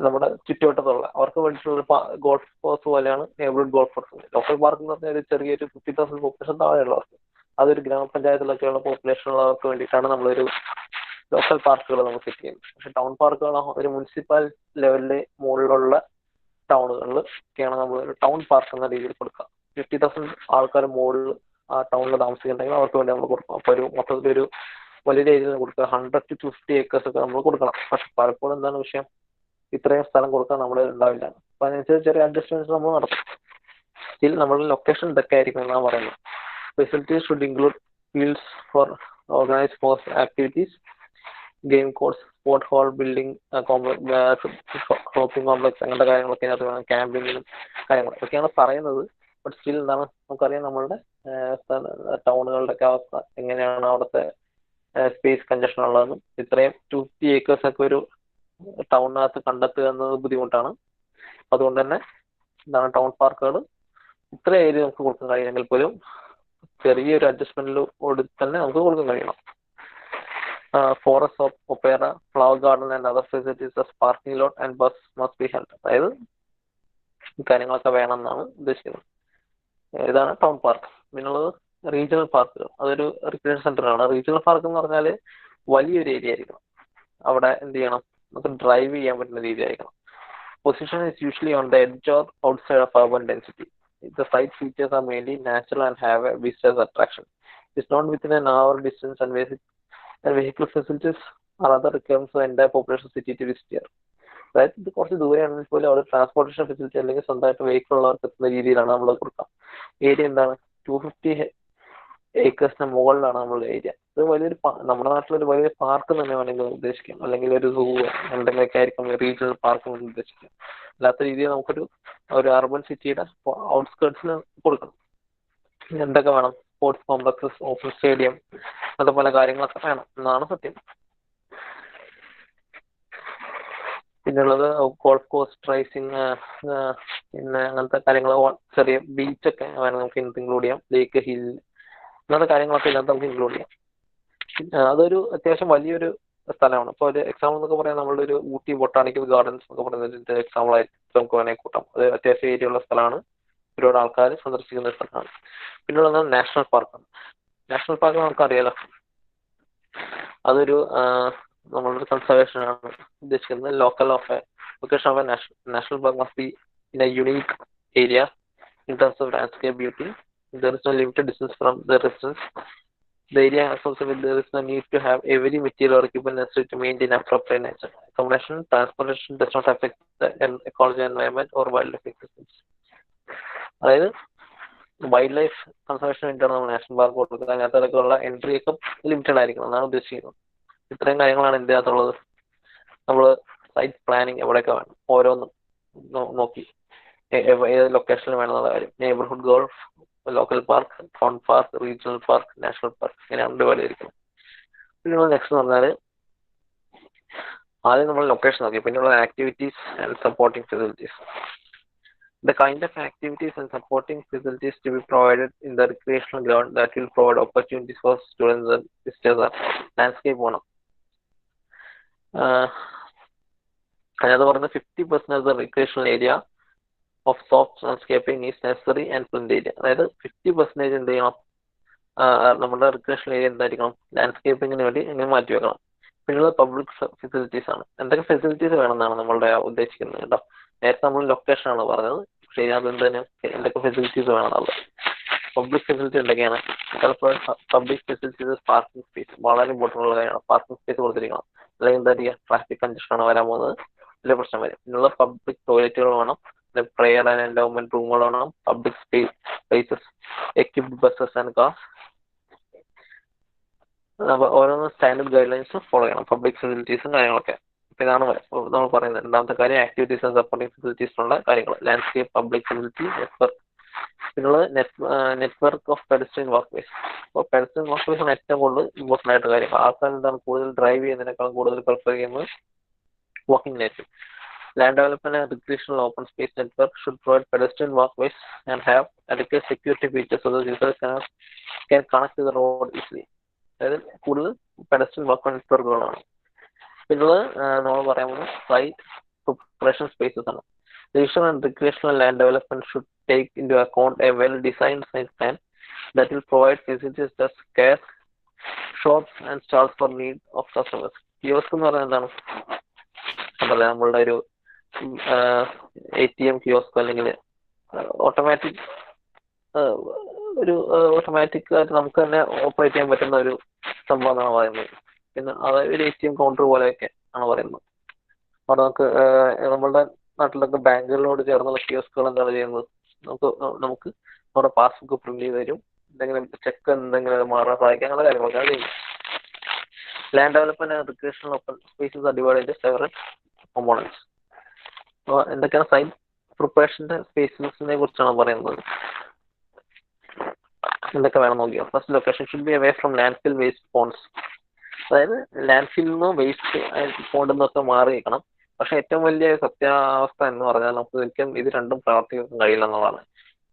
നമ്മുടെ ചുറ്റുവട്ടത്തുള്ള അവർക്ക് വേണ്ടിയിട്ടുള്ള ഗോൾഫ് കോഴ്സ് പോലെയാണ് neighbourhood golf course. Local park എന്ന് പറഞ്ഞാൽ ഒരു ചെറിയൊരു 50,000 പോപ്പുലേഷൻ താഴെയുള്ളവർക്ക്, അതൊരു ഗ്രാമപഞ്ചായത്തിലൊക്കെയുള്ള പോപ്പുലേഷൻ ഉള്ളവർക്ക് വേണ്ടിയിട്ടാണ് നമ്മളൊരു ലോക്കൽ പാർക്കുകൾ നമ്മൾ സെറ്റ് ചെയ്യുന്നത്. പക്ഷെ ടൗൺ പാർക്കുകൾ ഒരു മുനിസിപ്പൽ ലെവലിലെ മുകളിലുള്ള ടൗണുകളിൽ ഒക്കെയാണ് നമ്മൾ ഒരു ടൗൺ പാർക്ക് എന്ന രീതിയിൽ കൊടുക്കുക. 50,000 ആൾക്കാർ മുകളിൽ ആ ടൗണിൽ താമസിക്കുന്നുണ്ടെങ്കിൽ അവർക്ക് വേണ്ടി നമ്മൾ കൊടുക്കും. അപ്പോൾ ഒരു മൊത്തത്തിലൊരു വലിയ രീതിയിൽ കൊടുക്കുക. 100 to 50 acres ഒക്കെ നമ്മൾ കൊടുക്കണം. പക്ഷെ പലപ്പോഴും എന്താണ് വിഷയം, ഇത്രയും സ്ഥലം കൊടുക്കാൻ നമ്മൾ ഉണ്ടാവില്ല. അപ്പൊ അതിനനുസരിച്ച് ചെറിയ അഡ്ജസ്റ്റ്മെന്റ്സ് നമ്മൾ നടത്തും. സ്റ്റിൽ നമ്മുടെ ലൊക്കേഷൻ ഇതൊക്കെ ആയിരിക്കും എന്നാണ് പറയുന്നത്. Facilities should include fields for organise sports activities, game course, sport hall, building complex, shopping complex, അങ്ങനത്തെ കാര്യങ്ങളൊക്കെ അതിനകത്ത് വേണം. ക്യാമ്പിങ്ങിനും കാര്യങ്ങൾ ഇതൊക്കെയാണ് പറയുന്നത്. ബട്ട് സ്റ്റിൽ എന്താണ് നമുക്കറിയാം നമ്മളുടെ ടൗണുകളുടെ ഒക്കെ അവസ്ഥ എങ്ങനെയാണ്, അവിടുത്തെ സ്പേസ് കൺജഷൻ ഉള്ളതെന്നും. ഇത്രയും 250 acres ഒക്കെ ഒരു ടൗണിനകത്ത് കണ്ടെത്തുക എന്നത് ബുദ്ധിമുട്ടാണ്. അതുകൊണ്ട് തന്നെ എന്താണ് ടൗൺ പാർക്കുകൾ ഇത്ര ഏരിയ നമുക്ക് കൊടുക്കാൻ കഴിയുമെങ്കിൽ പോലും ചെറിയൊരു അഡ്ജസ്റ്റ്മെന്റിലൂടെ തന്നെ നമുക്ക് കൊടുക്കാൻ കഴിയണം. Forest of Opera, flower garden and other facilities, parking lot and bus must be held. അതായത് കാര്യങ്ങളൊക്കെ വേണം എന്നാണ് ഉദ്ദേശിക്കുന്നത്. ഇതാണ് ടൗൺ പാർക്ക്. പിന്നുള്ളത് റീജിയണൽ പാർക്കുകൾ. അതൊരു റിക്രിയേഷൻ സെന്റർ ആണ്. റീജിയണൽ പാർക്ക് എന്ന് പറഞ്ഞാൽ വലിയൊരു ഏരിയ ആയിരിക്കണം. അവിടെ എന്ത് ചെയ്യണം, നമുക്ക് ഡ്രൈവ് ചെയ്യാൻ പറ്റുന്ന രീതി ആയിരിക്കണം. Position is usually on the edge or outside of urban density. The site features are mainly natural and have a visitor's attraction. It's not within an hour distance and vehicle facilities are other requirements for the entire population city to visit here. അതായത് ഇത് കുറച്ച് ദൂരെയാണെങ്കിൽ പോലും അവിടെ transportation facility അല്ലെങ്കിൽ സ്വന്തമായിട്ട് vehicle ഉള്ളവർക്ക് എത്തുന്ന രീതിയിലാണ് നമ്മൾ കൊടുക്കാം. ഏരിയ എന്താണ് 250 acres മുകളിലാണ് നമ്മളുടെ ഏരിയ. ഇത് വലിയൊരു നമ്മുടെ നാട്ടിലൊരു വലിയ പാർക്ക് തന്നെ വേണമെങ്കിൽ ഉദ്ദേശിക്കാം, അല്ലെങ്കിൽ ഒരു സൂ എന്തെങ്കിലുമൊക്കെ ആയിരിക്കും റീജിയണൽ പാർക്ക് കൊണ്ട് ഉദ്ദേശിക്കാം. അല്ലാത്ത രീതിയിൽ നമുക്കൊരു അർബൻ സിറ്റിയുടെ ഔട്ട്സ്കേർട്സിൽ കൊടുക്കണം. എന്തൊക്കെ വേണം, സ്പോർട്സ് കോംപ്ലക്സസ്, ഓപ്പൺ സ്റ്റേഡിയം, അതുപോലെ കാര്യങ്ങളൊക്കെ വേണം എന്നാണ് സത്യം. പിന്നുള്ളത് ഗോൾഫ് കോഴ്സ്, റൈസിങ്, പിന്നെ അങ്ങനത്തെ കാര്യങ്ങൾ, ചെറിയ ബീച്ചൊക്കെ വേണം നമുക്ക് ഇൻക്ലൂഡ് ചെയ്യാം. ലേക്ക്, ഹിൽ, അങ്ങനത്തെ കാര്യങ്ങളൊക്കെ ഇതിനകത്ത് നമുക്ക് ഇൻക്ലൂഡ് ചെയ്യാം. അതൊരു അത്യാവശ്യം വലിയൊരു സ്ഥലമാണ്. ഇപ്പോൾ ഒരു എക്സാമ്പിൾ എന്നൊക്കെ പറയാൻ നമ്മളുടെ ഒരു ഊട്ടി ബൊട്ടാണിക്കൽ ഗാർഡൻസ് എന്നൊക്കെ പറയുന്നതിന്റെ എക്സാമ്പിൾ ആയിട്ട് നമുക്ക് വേണമെങ്കിൽ കൂട്ടാം. അത് അത്യാവശ്യം ഏരിയ ഉള്ള സ്ഥലമാണ്, ഒരുപാട് ആൾക്കാർ സന്ദർശിക്കുന്ന സ്ഥലമാണ്. പിന്നുള്ളത് നാഷണൽ പാർക്കാണ്. നാഷണൽ പാർക്ക് നമുക്കറിയാലോ, അതൊരു നമ്മളൊരു കൺസർവേഷൻ ആണ് ഉദ്ദേശിക്കുന്നത്. Location of A national park must be in A unique area in terms of landscape beauty. There is no limited distance from the residence. The area has also there is no need to have every material or equipment necessary to maintain appropriate nature. Accommodation, transportation does not affect the ecology, environment or wildlife ecosystems. അതായത് wild life കൺസർവേഷന് വേണ്ടിയാണ് നമ്മൾ national park കൊടുക്കുന്നത്. അതിനകത്തൊക്കെയുള്ള entry ഒക്കെ limited ആയിരിക്കണം എന്നാണ് ഉദ്ദേശിക്കുന്നത്. ഇത്രയും കാര്യങ്ങളാണ് ഇതിനകത്തുള്ളത്. നമ്മൾ സൈറ്റ് പ്ലാനിങ് എവിടെയൊക്കെ വേണം ഓരോന്നും നോക്കി ഏത് ലൊക്കേഷനിൽ വേണമെന്നുള്ള കാര്യം. Neighbourhood golf, local park, town park, regional park, national park, ഇങ്ങനെയാണ് ഡിവൈഡ് ചെയ്തിരിക്കുന്നത്. പിന്നെയുള്ള നെക്സ്റ്റ് എന്ന് പറഞ്ഞാൽ ആദ്യം നമ്മൾ ലൊക്കേഷൻ നോക്കി, പിന്നെയുള്ള activities and supporting facilities. The kind of activities and supporting facilities to be provided in the recreational ground that will provide opportunities for students and visitors are landscape വേണം. അതിനകത്ത് പറയുന്നത് 50% of the recreational area of soft landscaping is necessary and planned area. അതായത് 50% എന്ത് ചെയ്യണം, നമ്മുടെ recreational area എന്തായിരിക്കണം, ലാൻഡ്സ്കേപ്പിങ്ങിന് വേണ്ടി ഇങ്ങനെ മാറ്റി വെക്കണം. പിന്നെയുള്ളത് പബ്ലിക് ഫെസിലിറ്റീസ് ആണ്. എന്തൊക്കെ ഫെസിലിറ്റീസ് വേണമെന്നാണ് നമ്മളുടെ ഉദ്ദേശിക്കുന്നത് കേട്ടോ. നേരത്തെ നമ്മൾ ലൊക്കേഷൻ ആണ് പറഞ്ഞത്, പക്ഷേ ഇതിനകത്ത് തന്നെ എന്തൊക്കെ ഫെസിലിറ്റീസ് വേണമെന്നുള്ളത്. പബ്ലിക് ഫെസിലിറ്റി എന്തൊക്കെയാണ്, പലപ്പോഴും പബ്ലിക് ഫെസിലിറ്റീസ് പാർക്കിംഗ് സ്പേസ് വളരെ ഇമ്പോർട്ടൻ്റ് ഉള്ള കാര്യമാണ്. പാർക്കിംഗ് സ്പേസ് കൊടുത്തിരിക്കണം, അല്ലെങ്കിൽ എന്താ പറയുക ട്രാഫിക് കൺജഷൻ ആണ് വരാൻ പോകുന്നത്, വലിയ പ്രശ്നം വരും. പിന്നുള്ള പബ്ലിക് ടോയ്ലറ്റുകൾ വേണം, പ്രയർ ആൻഡ് എൻഡോവ്മെന്റ് റൂമുകൾ വേണം, public spaces, equipped buses and cars. ഓരോന്ന് സ്റ്റാൻഡേർഡ് ഗൈഡ് ലൈൻസ് ഫോളോ ചെയ്യണം, പബ്ലിക് ഫെസിലിറ്റീസും കാര്യങ്ങളൊക്കെ. ഇതാണ് നമ്മൾ പറയുന്നത്. രണ്ടാമത്തെ കാര്യം ആക്ടിവിറ്റീസ് ആൻഡ് സപ്പോർട്ടിംഗ് ഫെസിലിറ്റീസിനുള്ള കാര്യങ്ങൾ, ലാൻഡ്സ്കേപ്പ്, പബ്ലിക് ഫെസിലിറ്റി, നെറ്റ്വർക്ക്. പിന്നുള്ളത് network of pedestrian walk ways. അപ്പോൾ പെഡസ്ട്രിയൻ വാക്ക് വേസ് ആണ് ഏറ്റവും കൂടുതൽ ഇമ്പോർട്ടൻ്റ് ആയിട്ട് കാര്യം. ആൾക്കാർ എന്താണ് കൂടുതൽ ഡ്രൈവ് ചെയ്യുന്നതിനേക്കാളും കൂടുതൽ പ്രിഫർ ചെയ്യുന്നത് walking nature. Land development and recreational open space network should provide pedestrian walkways and have adequate security features so that users can connect to the road easily. അതായത് കൂടുതൽ പെഡസ്ട്രിയൻ വാക്ക് നെറ്റ്വർക്കുകളാണ്. പിന്നുള്ളത് നമ്മൾ പറയാൻ പോകുന്നത് സൈറ്റ് പ്രിപ്പറേഷൻ സ്പേസസ് ആണ്. Leisure and recreational land development should take into account a well-designed site plan that will provide facilities such as care, shops and stalls for need of customers. Kiosk എന്ന് പറയുന്നത് എന്താണ്? അതല്ലേ നമ്മളുടെ ഒരു ATM kiosk അല്ലെങ്കിൽ automatic ആയിട്ട് നമുക്ക് തന്നെ ഓപ്പറേറ്റ് ചെയ്യാൻ പറ്റുന്ന ഒരു സംഭവം എന്നാണ് പറയുന്നത്. പിന്നെ അതായത് ഒരു ATM കൗണ്ടർ പോലെയൊക്കെ ആണ് പറയുന്നത്. അവിടെ നമ്മളുടെ നാട്ടിലൊക്കെ ബാങ്കുകളോട് ചേർന്നുള്ള കിയോസ്കുകൾ എന്താണ് ചെയ്യുന്നത്, നമുക്ക് നമ്മുടെ പാസ്ബുക്ക് പ്രിന്റ് ചെയ്ത് തരും, എന്തെങ്കിലും ചെക്ക് എന്തെങ്കിലും മാറാൻ സഹായിക്കാൻ അങ്ങനെയുള്ള കാര്യങ്ങളൊക്കെ ചെയ്യും. Land development and recreational open spaces are divided into several components. അപ്പോൾ എന്തൊക്കെയാണ് സൈറ്റ് പ്രിപ്പറേഷന്റെ സ്പേസസിനെ കുറിച്ചാണ് പറയുന്നത്. എന്തൊക്കെ വേണം നോക്കിയോ. First, location should be away from land fill waste ponds. അതായത് ലാൻഡ് ഫിൽ നിന്നോ വേസ്റ്റ് പോണ്ടിൽ നിന്നൊക്കെ മാറി നിൽക്കണം. പക്ഷെ ഏറ്റവും വലിയ സത്യാവസ്ഥ എന്ന് പറഞ്ഞാൽ നമുക്ക് ഒരിക്കലും ഇത് രണ്ടും പ്രവർത്തിക്കാൻ കഴിയില്ല എന്നുള്ളതാണ്.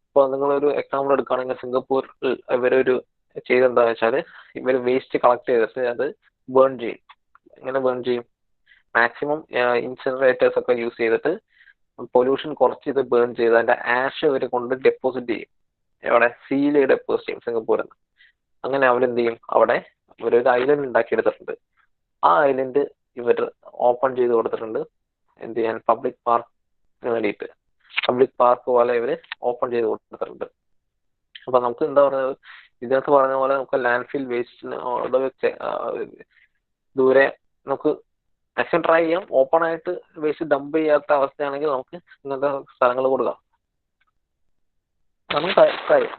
ഇപ്പോൾ നിങ്ങളൊരു എക്സാമ്പിൾ എടുക്കുകയാണെങ്കിൽ സിംഗപ്പൂരിൽ ഇവരൊരു ചെയ്തെന്താണെന്ന് വെച്ചാൽ ഇവർ വേസ്റ്റ് കളക്ട് ചെയ്തിട്ട് അത് ബേൺ ചെയ്യും. എങ്ങനെ ബേൺ ചെയ്യും? മാക്സിമം ഇൻസിനറേറ്റേഴ്സ് ഒക്കെ യൂസ് ചെയ്തിട്ട് പൊല്യൂഷൻ കുറച്ച് ഇത് ബേൺ ചെയ്ത് അതിന്റെ ആഷ് ഇവർ കൊണ്ട് ഡെപ്പോസിറ്റ് ചെയ്യും. എവിടെ? സീയിൽ ഡെപ്പോസിറ്റ് ചെയ്യും സിംഗപ്പൂരിൽ നിന്ന്. അങ്ങനെ അവരെന്ത് ചെയ്യും? അവിടെ ഇവരൊരു ഐലൻഡ് ഉണ്ടാക്കിയെടുത്തിട്ടുണ്ട്. ആ ഐലൻഡ് ഇവർ ഓപ്പൺ ചെയ്ത് കൊടുത്തിട്ടുണ്ട് എന്ത് ചെയ്യാൻ? പബ്ലിക് പാർക്കിന് വേണ്ടിയിട്ട്. പബ്ലിക് പാർക്ക് പോലെ ഇവര് ഓപ്പൺ ചെയ്ത് കൊടുത്തിട്ടുണ്ട്. അപ്പൊ നമുക്ക് എന്താ പറയുന്നത്, ഇതിനകത്ത് പറഞ്ഞ പോലെ നമുക്ക് ലാൻഡ് ഫിൽ വേസ്റ്റിന് ദൂരെ നമുക്ക് മാക്സിമം ട്രൈ ചെയ്യാം. ഓപ്പൺ ആയിട്ട് വേസ്റ്റ് ഡംപ് ചെയ്യാത്ത അവസ്ഥയാണെങ്കിൽ നമുക്ക് ഇങ്ങനത്തെ സ്ഥലങ്ങൾ കൊടുക്കാം. അതാണ് കാര്യം.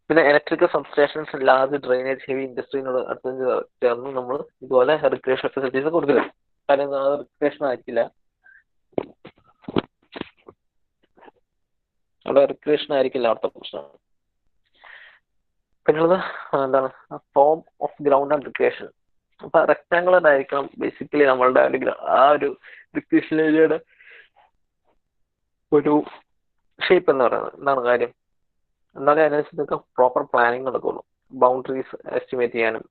പിന്നെ electrical substations, large drainage, heavy ഇൻഡസ്ട്രീനോട് അടുത്ത് ചേർന്ന് നമ്മൾ ഇതുപോലെ റിക്രിയേഷൻ ഫെസിലിറ്റീസ് കൊടുക്കുന്നത്. കാര്യം അത് റിക്രിയേഷൻ ആയിരിക്കില്ല, അവിടെ റിക്രിയേഷൻ ആയിരിക്കില്ല അവിടുത്തെ പ്രശ്നം. പിന്നുള്ളത് എന്താണ്? Form of ground and recreation. അപ്പൊ റെക്ടാങ്കുലർ ആയിരിക്കണം ബേസിക്കലി നമ്മളുടെ ആ ഒരു റിക്രിയേഷൻ ഏരിയയുടെ ഒരു ഷേപ്പ് എന്ന് പറയുന്നത്. എന്താണ് കാര്യം? എന്നാലേ അതിനനുസരിച്ച് പ്രോപ്പർ പ്ലാനിങ് നടക്കുള്ളൂ. ബൗണ്ടറീസ് എസ്റ്റിമേറ്റ് ചെയ്യാനും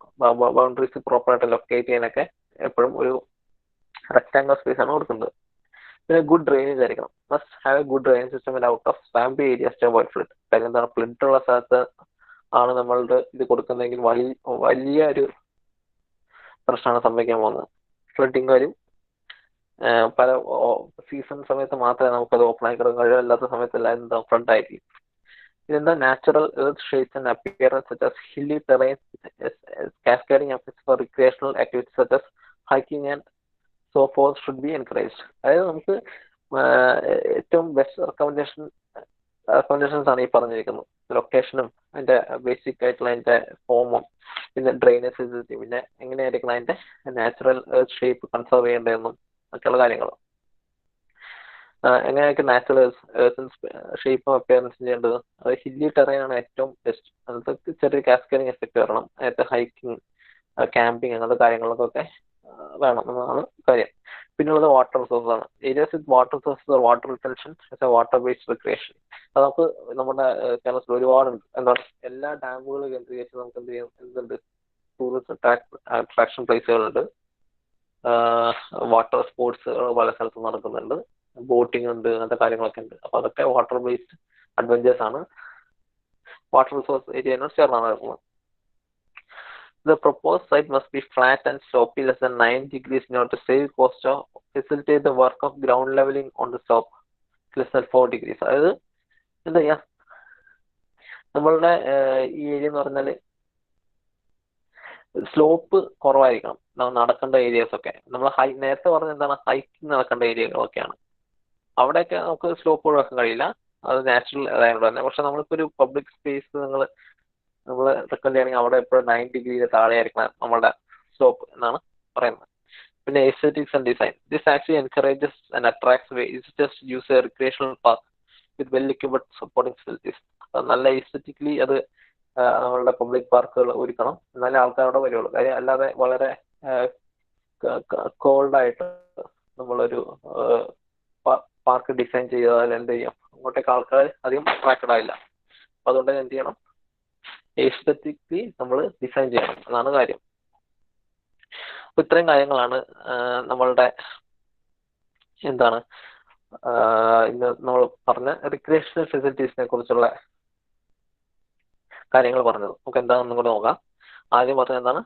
ബൗണ്ടറീസ് പ്രോപ്പറായിട്ട് ലൊക്കേറ്റ് ചെയ്യാനൊക്കെ എപ്പോഴും ഒരു റെക്ടാങ്കുലർ സ്പേസ് ആണ് കൊടുക്കുന്നത്. പിന്നെ ഗുഡ് ഡ്രെയിനേജ് ആയിരിക്കണം. Must have a good drainage system and out of swampy areas to avoid flood. കാര്യം എന്താണ്? ഫ്ലഡ് ഉള്ള സ്ഥലത്ത് ആണ് നമ്മളുടെ ഇത് കൊടുക്കുന്നതെങ്കിൽ വലിയ ഒരു പ്രശ്നമാണ് സംഭവിക്കാൻ പോകുന്നത്. ഫ്ലഡിങ് വരും. പല സീസൺ സമയത്ത് മാത്രമേ നമുക്കത് ഓപ്പൺ ആയി കിടക്കാൻ കഴിയും, അല്ലാത്ത സമയത്തെല്ലാം എന്താ ഫ്ലഡ് ആയിരിക്കും. ഇതെന്താ? Natural earth shapes and appearance such as hilly terrain, cascading effects for recreational activities such as hiking and so forth should be encouraged. അതായത് നമുക്ക് ഏറ്റവും ബെസ്റ്റ് റെക്കമെൻഡേഷൻസ് ആണ് ഈ പറഞ്ഞിരിക്കുന്നത്. ലൊക്കേഷനും അതിന്റെ ബേസിക് ആയിട്ടുള്ള അതിന്റെ ഫോമും പിന്നെ ഡ്രെയിനേജ് ഫെസിലിറ്റി, പിന്നെ എങ്ങനെയായിരിക്കണം അതിന്റെ നാച്ചുറൽ ഷേപ്പ് കൺസർവ് ചെയ്യേണ്ടതെന്നും ഒക്കെയുള്ള കാര്യങ്ങൾ. എങ്ങനെയായിരിക്കും നാച്ചുറൽ ഷേപ്പും അപ്പിയറൻസ് ചെയ്യേണ്ടത്? അത് ഹില്ലി ടെറൈൻ ആണ് ഏറ്റവും ബെസ്റ്റ്. അതിനകത്ത് ചെറിയ കാസ്കേഡിംഗ് എഫക്ട് വരണം. അതിനകത്ത് ഹൈക്കിംഗ്, ക്യാമ്പിങ് അങ്ങനത്തെ കാര്യങ്ങൾക്കൊക്കെ വേണം എന്നാണ് കാര്യം. പിന്നുള്ളത് വാട്ടർ റിസോഴ്സ് ആണ്. Areas with water resources or water retention water based recreation. അത് നമുക്ക് നമ്മുടെ കേരളത്തിൽ ഒരുപാടുണ്ട്. എന്താണ്? എല്ലാ ഡാമുകളും കേന്ദ്രീകരിച്ച് നമുക്ക് എന്ത് ചെയ്യാം? എന്തുണ്ട്? ടൂറിസ്റ്റ് അട്രാക്ഷൻ പ്ലേസുകളുണ്ട്. വാട്ടർ സ്പോർട്സ് പല സ്ഥലത്തും നടക്കുന്നുണ്ട്. ബോട്ടിംഗ് ഉണ്ട്, അങ്ങനത്തെ കാര്യങ്ങളൊക്കെ ഉണ്ട്. അപ്പൊ അതൊക്കെ വാട്ടർ ബേസ്ഡ് അഡ്വഞ്ചേഴ്സ് ആണ്. വാട്ടർ റിസോഴ്സ് ഏരിയയോട് ചേർന്നാണ് നടക്കുന്നത്. The proposed site must be flat and slopey less than 9 degrees in order to save cost or facilitate the work of ground leveling on the slope less than 4 degrees. അതായത് എന്താ ചെയ്യാ? നമ്മളുടെ ഈ area എന്ന് പറഞ്ഞാൽ slope കുറവായിരിക്കണം. നടക്കേണ്ട areas ഒക്കെ നമ്മൾ നേരത്തെ പറഞ്ഞ എന്താണ്? ഹൈക്കിങ് നടക്കേണ്ട ഏരിയകളൊക്കെയാണ്. അവിടെയൊക്കെ നമുക്ക് സ്ലോപ്പ് ഒഴിവാക്കാൻ കഴിയില്ല, അത് നാച്ചുറൽ അതായത് തന്നെ. പക്ഷെ നമ്മളിപ്പോൾ ഒരു പബ്ലിക് സ്പേസ് നമ്മൾ റെക്കമെൻഡ് ചെയ്യണമെങ്കിൽ അവിടെ എപ്പോഴും 9 ഡിഗ്രിയുടെ താഴെ ആയിരിക്കണം നമ്മളുടെ സ്ലോപ്പ് എന്നാണ് പറയുന്നത്. പിന്നെ aesthetics and design. This actually encourages and attracts visitors to use a recreational park with well equipped supporting facilities. നല്ല എസ്തെറ്റിക്കലി അത് നമ്മളുടെ പബ്ലിക് പാർക്കുകൾ ഒരുക്കണം, എന്നാലേ ആൾക്കാർ അവിടെ വരുള്ളൂ. കാര്യം അല്ലാതെ വളരെ കോൾഡായിട്ട് നമ്മളൊരു പാർക്ക് ഡിസൈൻ ചെയ്താൽ എന്ത് ചെയ്യാം, അങ്ങോട്ടേക്ക് ആൾക്കാർ അധികം അട്രാക്റ്റഡ് ആയില്ല. അപ്പൊ അതുകൊണ്ട് തന്നെ എന്ത് ചെയ്യണം, എസ്തെറ്റിക്കലി നമ്മൾ ഡിസൈൻ ചെയ്യണം, അതാണ് കാര്യം. അപ്പൊ ഇത്രയും കാര്യങ്ങളാണ് നമ്മളുടെ എന്താണ് ഇന്ന് നമ്മൾ പറഞ്ഞ റിക്രിയേഷണൽ ഫെസിലിറ്റീസിനെ കുറിച്ചുള്ള കാര്യങ്ങൾ പറഞ്ഞത്. നമുക്ക് എന്താണെന്നും കൂടെ നോക്കാം. ആദ്യം പറഞ്ഞത് എന്താണ്,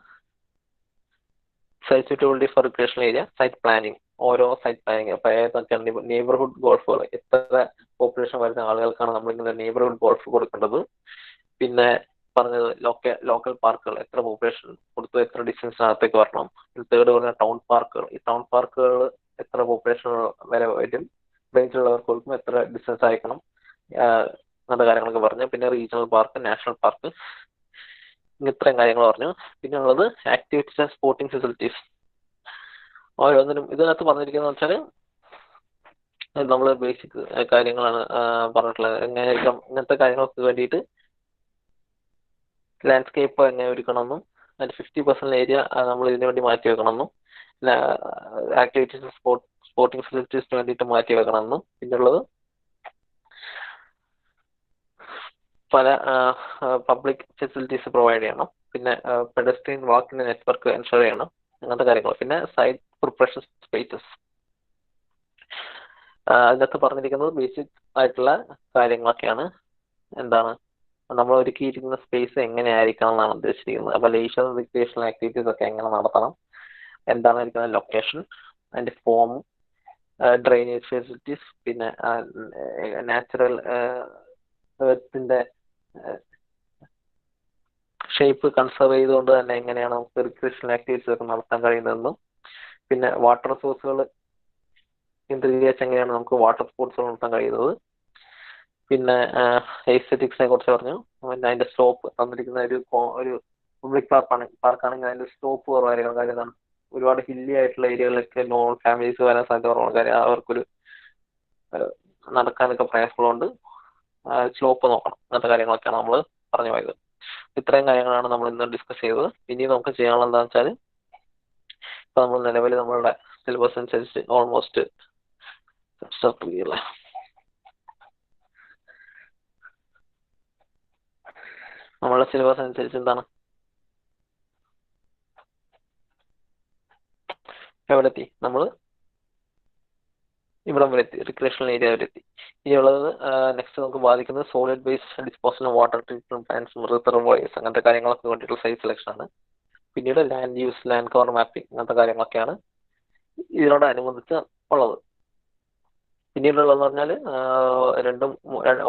site suitability for recreational area, site planning. ഓരോ സൈറ്റ് പ്ലാനിങ് അപ്പൊ ഏതൊക്കെയാണ് നെയ്ബർഹുഡ് ഗോൾഫുകൾ, എത്ര പോപ്പുലേഷൻ വരുന്ന ആളുകൾക്കാണ് നമ്മളിങ്ങനെ നെയ്ബർഹുഡ് ഗോൾഫ് കൊടുക്കേണ്ടത്. പിന്നെ പറഞ്ഞത് ലോക്കൽ പാർക്കുകൾ എത്ര പോപ്പുലേഷൻ കൊടുത്തു എത്ര ഡിസ്റ്റൻസിനകത്തേക്ക് വരണം. തേർഡ് പറഞ്ഞ ടൗൺ പാർക്കുകൾ, ഈ ടൗൺ പാർക്കുകൾ എത്ര പോപ്പുലേഷൻ വരെ വരും, റേഞ്ചിലുള്ളവർക്ക് കൊടുക്കും, എത്ര ഡിസ്റ്റൻസ് അയക്കണം, അങ്ങനത്തെ കാര്യങ്ങളൊക്കെ പറഞ്ഞു. പിന്നെ റീജിയണൽ പാർക്ക്, നാഷണൽ പാർക്ക്, ഇത്രയും കാര്യങ്ങൾ പറഞ്ഞു. പിന്നെ ഉള്ളത് ആക്ടിവിറ്റീസ് ആൻഡ് സ്പോർട്ടിംഗ് ഫെസിലിറ്റീസ്. ഓരോന്നിനും ഇതിനകത്ത് പറഞ്ഞിരിക്കുന്നത് വെച്ചാൽ നമ്മൾ ബേസിക് കാര്യങ്ങളാണ് പറഞ്ഞിട്ടുള്ളത്. എങ്ങനെയായിരിക്കും ഇങ്ങനത്തെ കാര്യങ്ങൾക്ക് വേണ്ടിയിട്ട് ലാൻഡ്സ്കേപ്പ് എങ്ങനെ ഒരുക്കണമെന്നും, അതിന്റെ 50% ഏരിയ നമ്മൾ ഇതിനു വേണ്ടി മാറ്റി വെക്കണമെന്നും, ആക്ടിവിറ്റീസ് സ്പോർട്ടിംഗ് ഫെസിലിറ്റീസിന് വേണ്ടിയിട്ട് മാറ്റി വെക്കണമെന്നും, പിന്നുള്ളത് പല പബ്ലിക് ഫെസിലിറ്റീസ് പ്രൊവൈഡ് ചെയ്യണം, പിന്നെ പെഡസ്ട്രിയൻ വാക്കിന്റെ നെറ്റ്വർക്ക് എൻഷുർ ചെയ്യണം, അങ്ങനത്തെ കാര്യങ്ങൾ. പിന്നെ സൈറ്റ് പ്രിപ്പറേഷൻ സ്പേസസ്, അതിനകത്ത് പറഞ്ഞിരിക്കുന്നത് ബേസിക് ആയിട്ടുള്ള കാര്യങ്ങളൊക്കെയാണ്. എന്താണ് നമ്മൾ ഒരുക്കിയിരിക്കുന്ന സ്പേസ് എങ്ങനെയായിരിക്കണം എന്നാണ് ഉദ്ദേശിച്ചിരിക്കുന്നത്. അപ്പൊ ലേഷർ റിക്രിയേഷണൽ ആക്ടിവിറ്റീസ് ഒക്കെ എങ്ങനെ നടത്തണം, എന്താണ് ഇരിക്കുന്ന ലൊക്കേഷൻ, അതിന്റെ ഫോം, ഡ്രെയിനേജ് ഫെസിലിറ്റീസ്, പിന്നെ നാച്ചുറൽ എർത്തിന്റെ ഷേപ്പ് കൺസർവ് ചെയ്തുകൊണ്ട് തന്നെ എങ്ങനെയാണ് നമുക്ക് റിക്രിയേഷണൽ ആക്ടിവിറ്റീസ് ഒക്കെ നടത്താൻ കഴിയുന്നതെന്നും, പിന്നെ വാട്ടർ സോഴ്സുകൾ കേന്ദ്രീകരിച്ച് എങ്ങനെയാണ് നമുക്ക് വാട്ടർ സ്പോർട്സുകൾ നടത്താൻ കഴിയുന്നത്. പിന്നെ എസ്തെറ്റിക്സിനെ കുറിച്ച് പറഞ്ഞു. പിന്നെ അതിന്റെ സ്ലോപ്പ് തന്നിരിക്കുന്ന ഒരു പബ്ലിക് പാർക്കാണെങ്കിൽ അതിന്റെ സ്ലോപ്പ് കുറവായിരിക്കണം. കാര്യം എന്താണ്, ഒരുപാട് ഹില്ലി ആയിട്ടുള്ള ഏരിയകളിലൊക്കെ നോൺ ഫാമിലീസ് വരാൻ സാധ്യത കുറവാണ്. കാര്യം അവർക്കൊരു നടക്കാനൊക്കെ പ്രയാസമുള്ളതുകൊണ്ട് സ്ലോപ്പ് നോക്കണം. അങ്ങനത്തെ കാര്യങ്ങളൊക്കെയാണ് നമ്മൾ പറഞ്ഞു പോയത്. ഇത്രയും കാര്യങ്ങളാണ് നമ്മൾ ഇന്ന് ഡിസ്കസ് ചെയ്തത്. ഇനി നമുക്ക് ചെയ്യാനുള്ള എന്താണെന്ന് വെച്ചാൽ, ഇപ്പൊ നമ്മൾ നിലവിൽ നമ്മളുടെ സിലബസ് അനുസരിച്ച് ഓൾമോസ്റ്റ് നമ്മളുടെ സിലബസ് അനുസരിച്ച് എന്താണ് എവിടെ എത്തി, നമ്മൾ ഇവിടം വരെ എത്തി, റിക്രിയേഷണൽ ഏരിയ വരെ എത്തി. ഇനിയുള്ളത് നെക്സ്റ്റ് നമുക്ക് ബാധിക്കുന്നത് solid waste disposal, water treatment plants, reservoirs, അങ്ങനത്തെ കാര്യങ്ങളൊക്കെ വേണ്ടിയിട്ടുള്ള സൈറ്റ് സെലക്ഷൻ ആണ്. പിന്നീട് land use, land cover mapping, അങ്ങനത്തെ കാര്യങ്ങളൊക്കെയാണ് ഇതിനോടനുബന്ധിച്ച് ഉള്ളത്. പിന്നീടുള്ളതെന്ന് പറഞ്ഞാൽ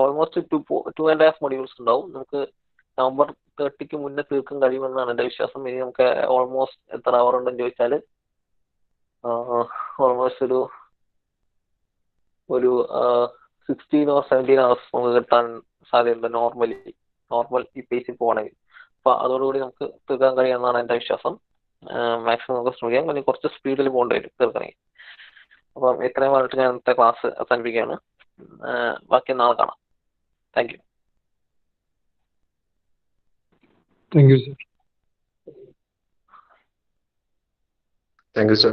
ഓൾമോസ്റ്റ് 2.5 മൊഡ്യൂൾസ് ഉണ്ടാവും. നമുക്ക് നവംബർ 30 മുന്നേ തീർക്കാൻ കഴിയുമെന്നാണ് എൻ്റെ വിശ്വാസം. ഇനി നമുക്ക് ഓൾമോസ്റ്റ് എത്ര അവർ ഉണ്ടെന്ന് ചോദിച്ചാൽ ഓൾമോസ്റ്റ് ഒരു 16 or 17 hours നമുക്ക് കിട്ടാൻ സാധ്യതയുണ്ട് നോർമൽ ഈ പേസിൽ പോകണമെങ്കിൽ. അപ്പൊ അതോടുകൂടി നമുക്ക് തീർക്കാൻ കഴിയുമെന്നാണ് എൻ്റെ വിശ്വാസം. മാക്സിമം നമുക്ക് ശ്രമിക്കാം. പിന്നെ കുറച്ച് സ്പീഡിൽ പോകേണ്ടി വരും തീർക്കണമെങ്കിൽ. അപ്പം ഇത്രയും പറഞ്ഞിട്ട് ഞാൻ ഇന്നത്തെ ക്ലാസ് അവസാനിപ്പിക്കുകയാണ്. ബാക്കി നാളെ കാണാം. Thank you. Thank you, sir. Thank you, sir.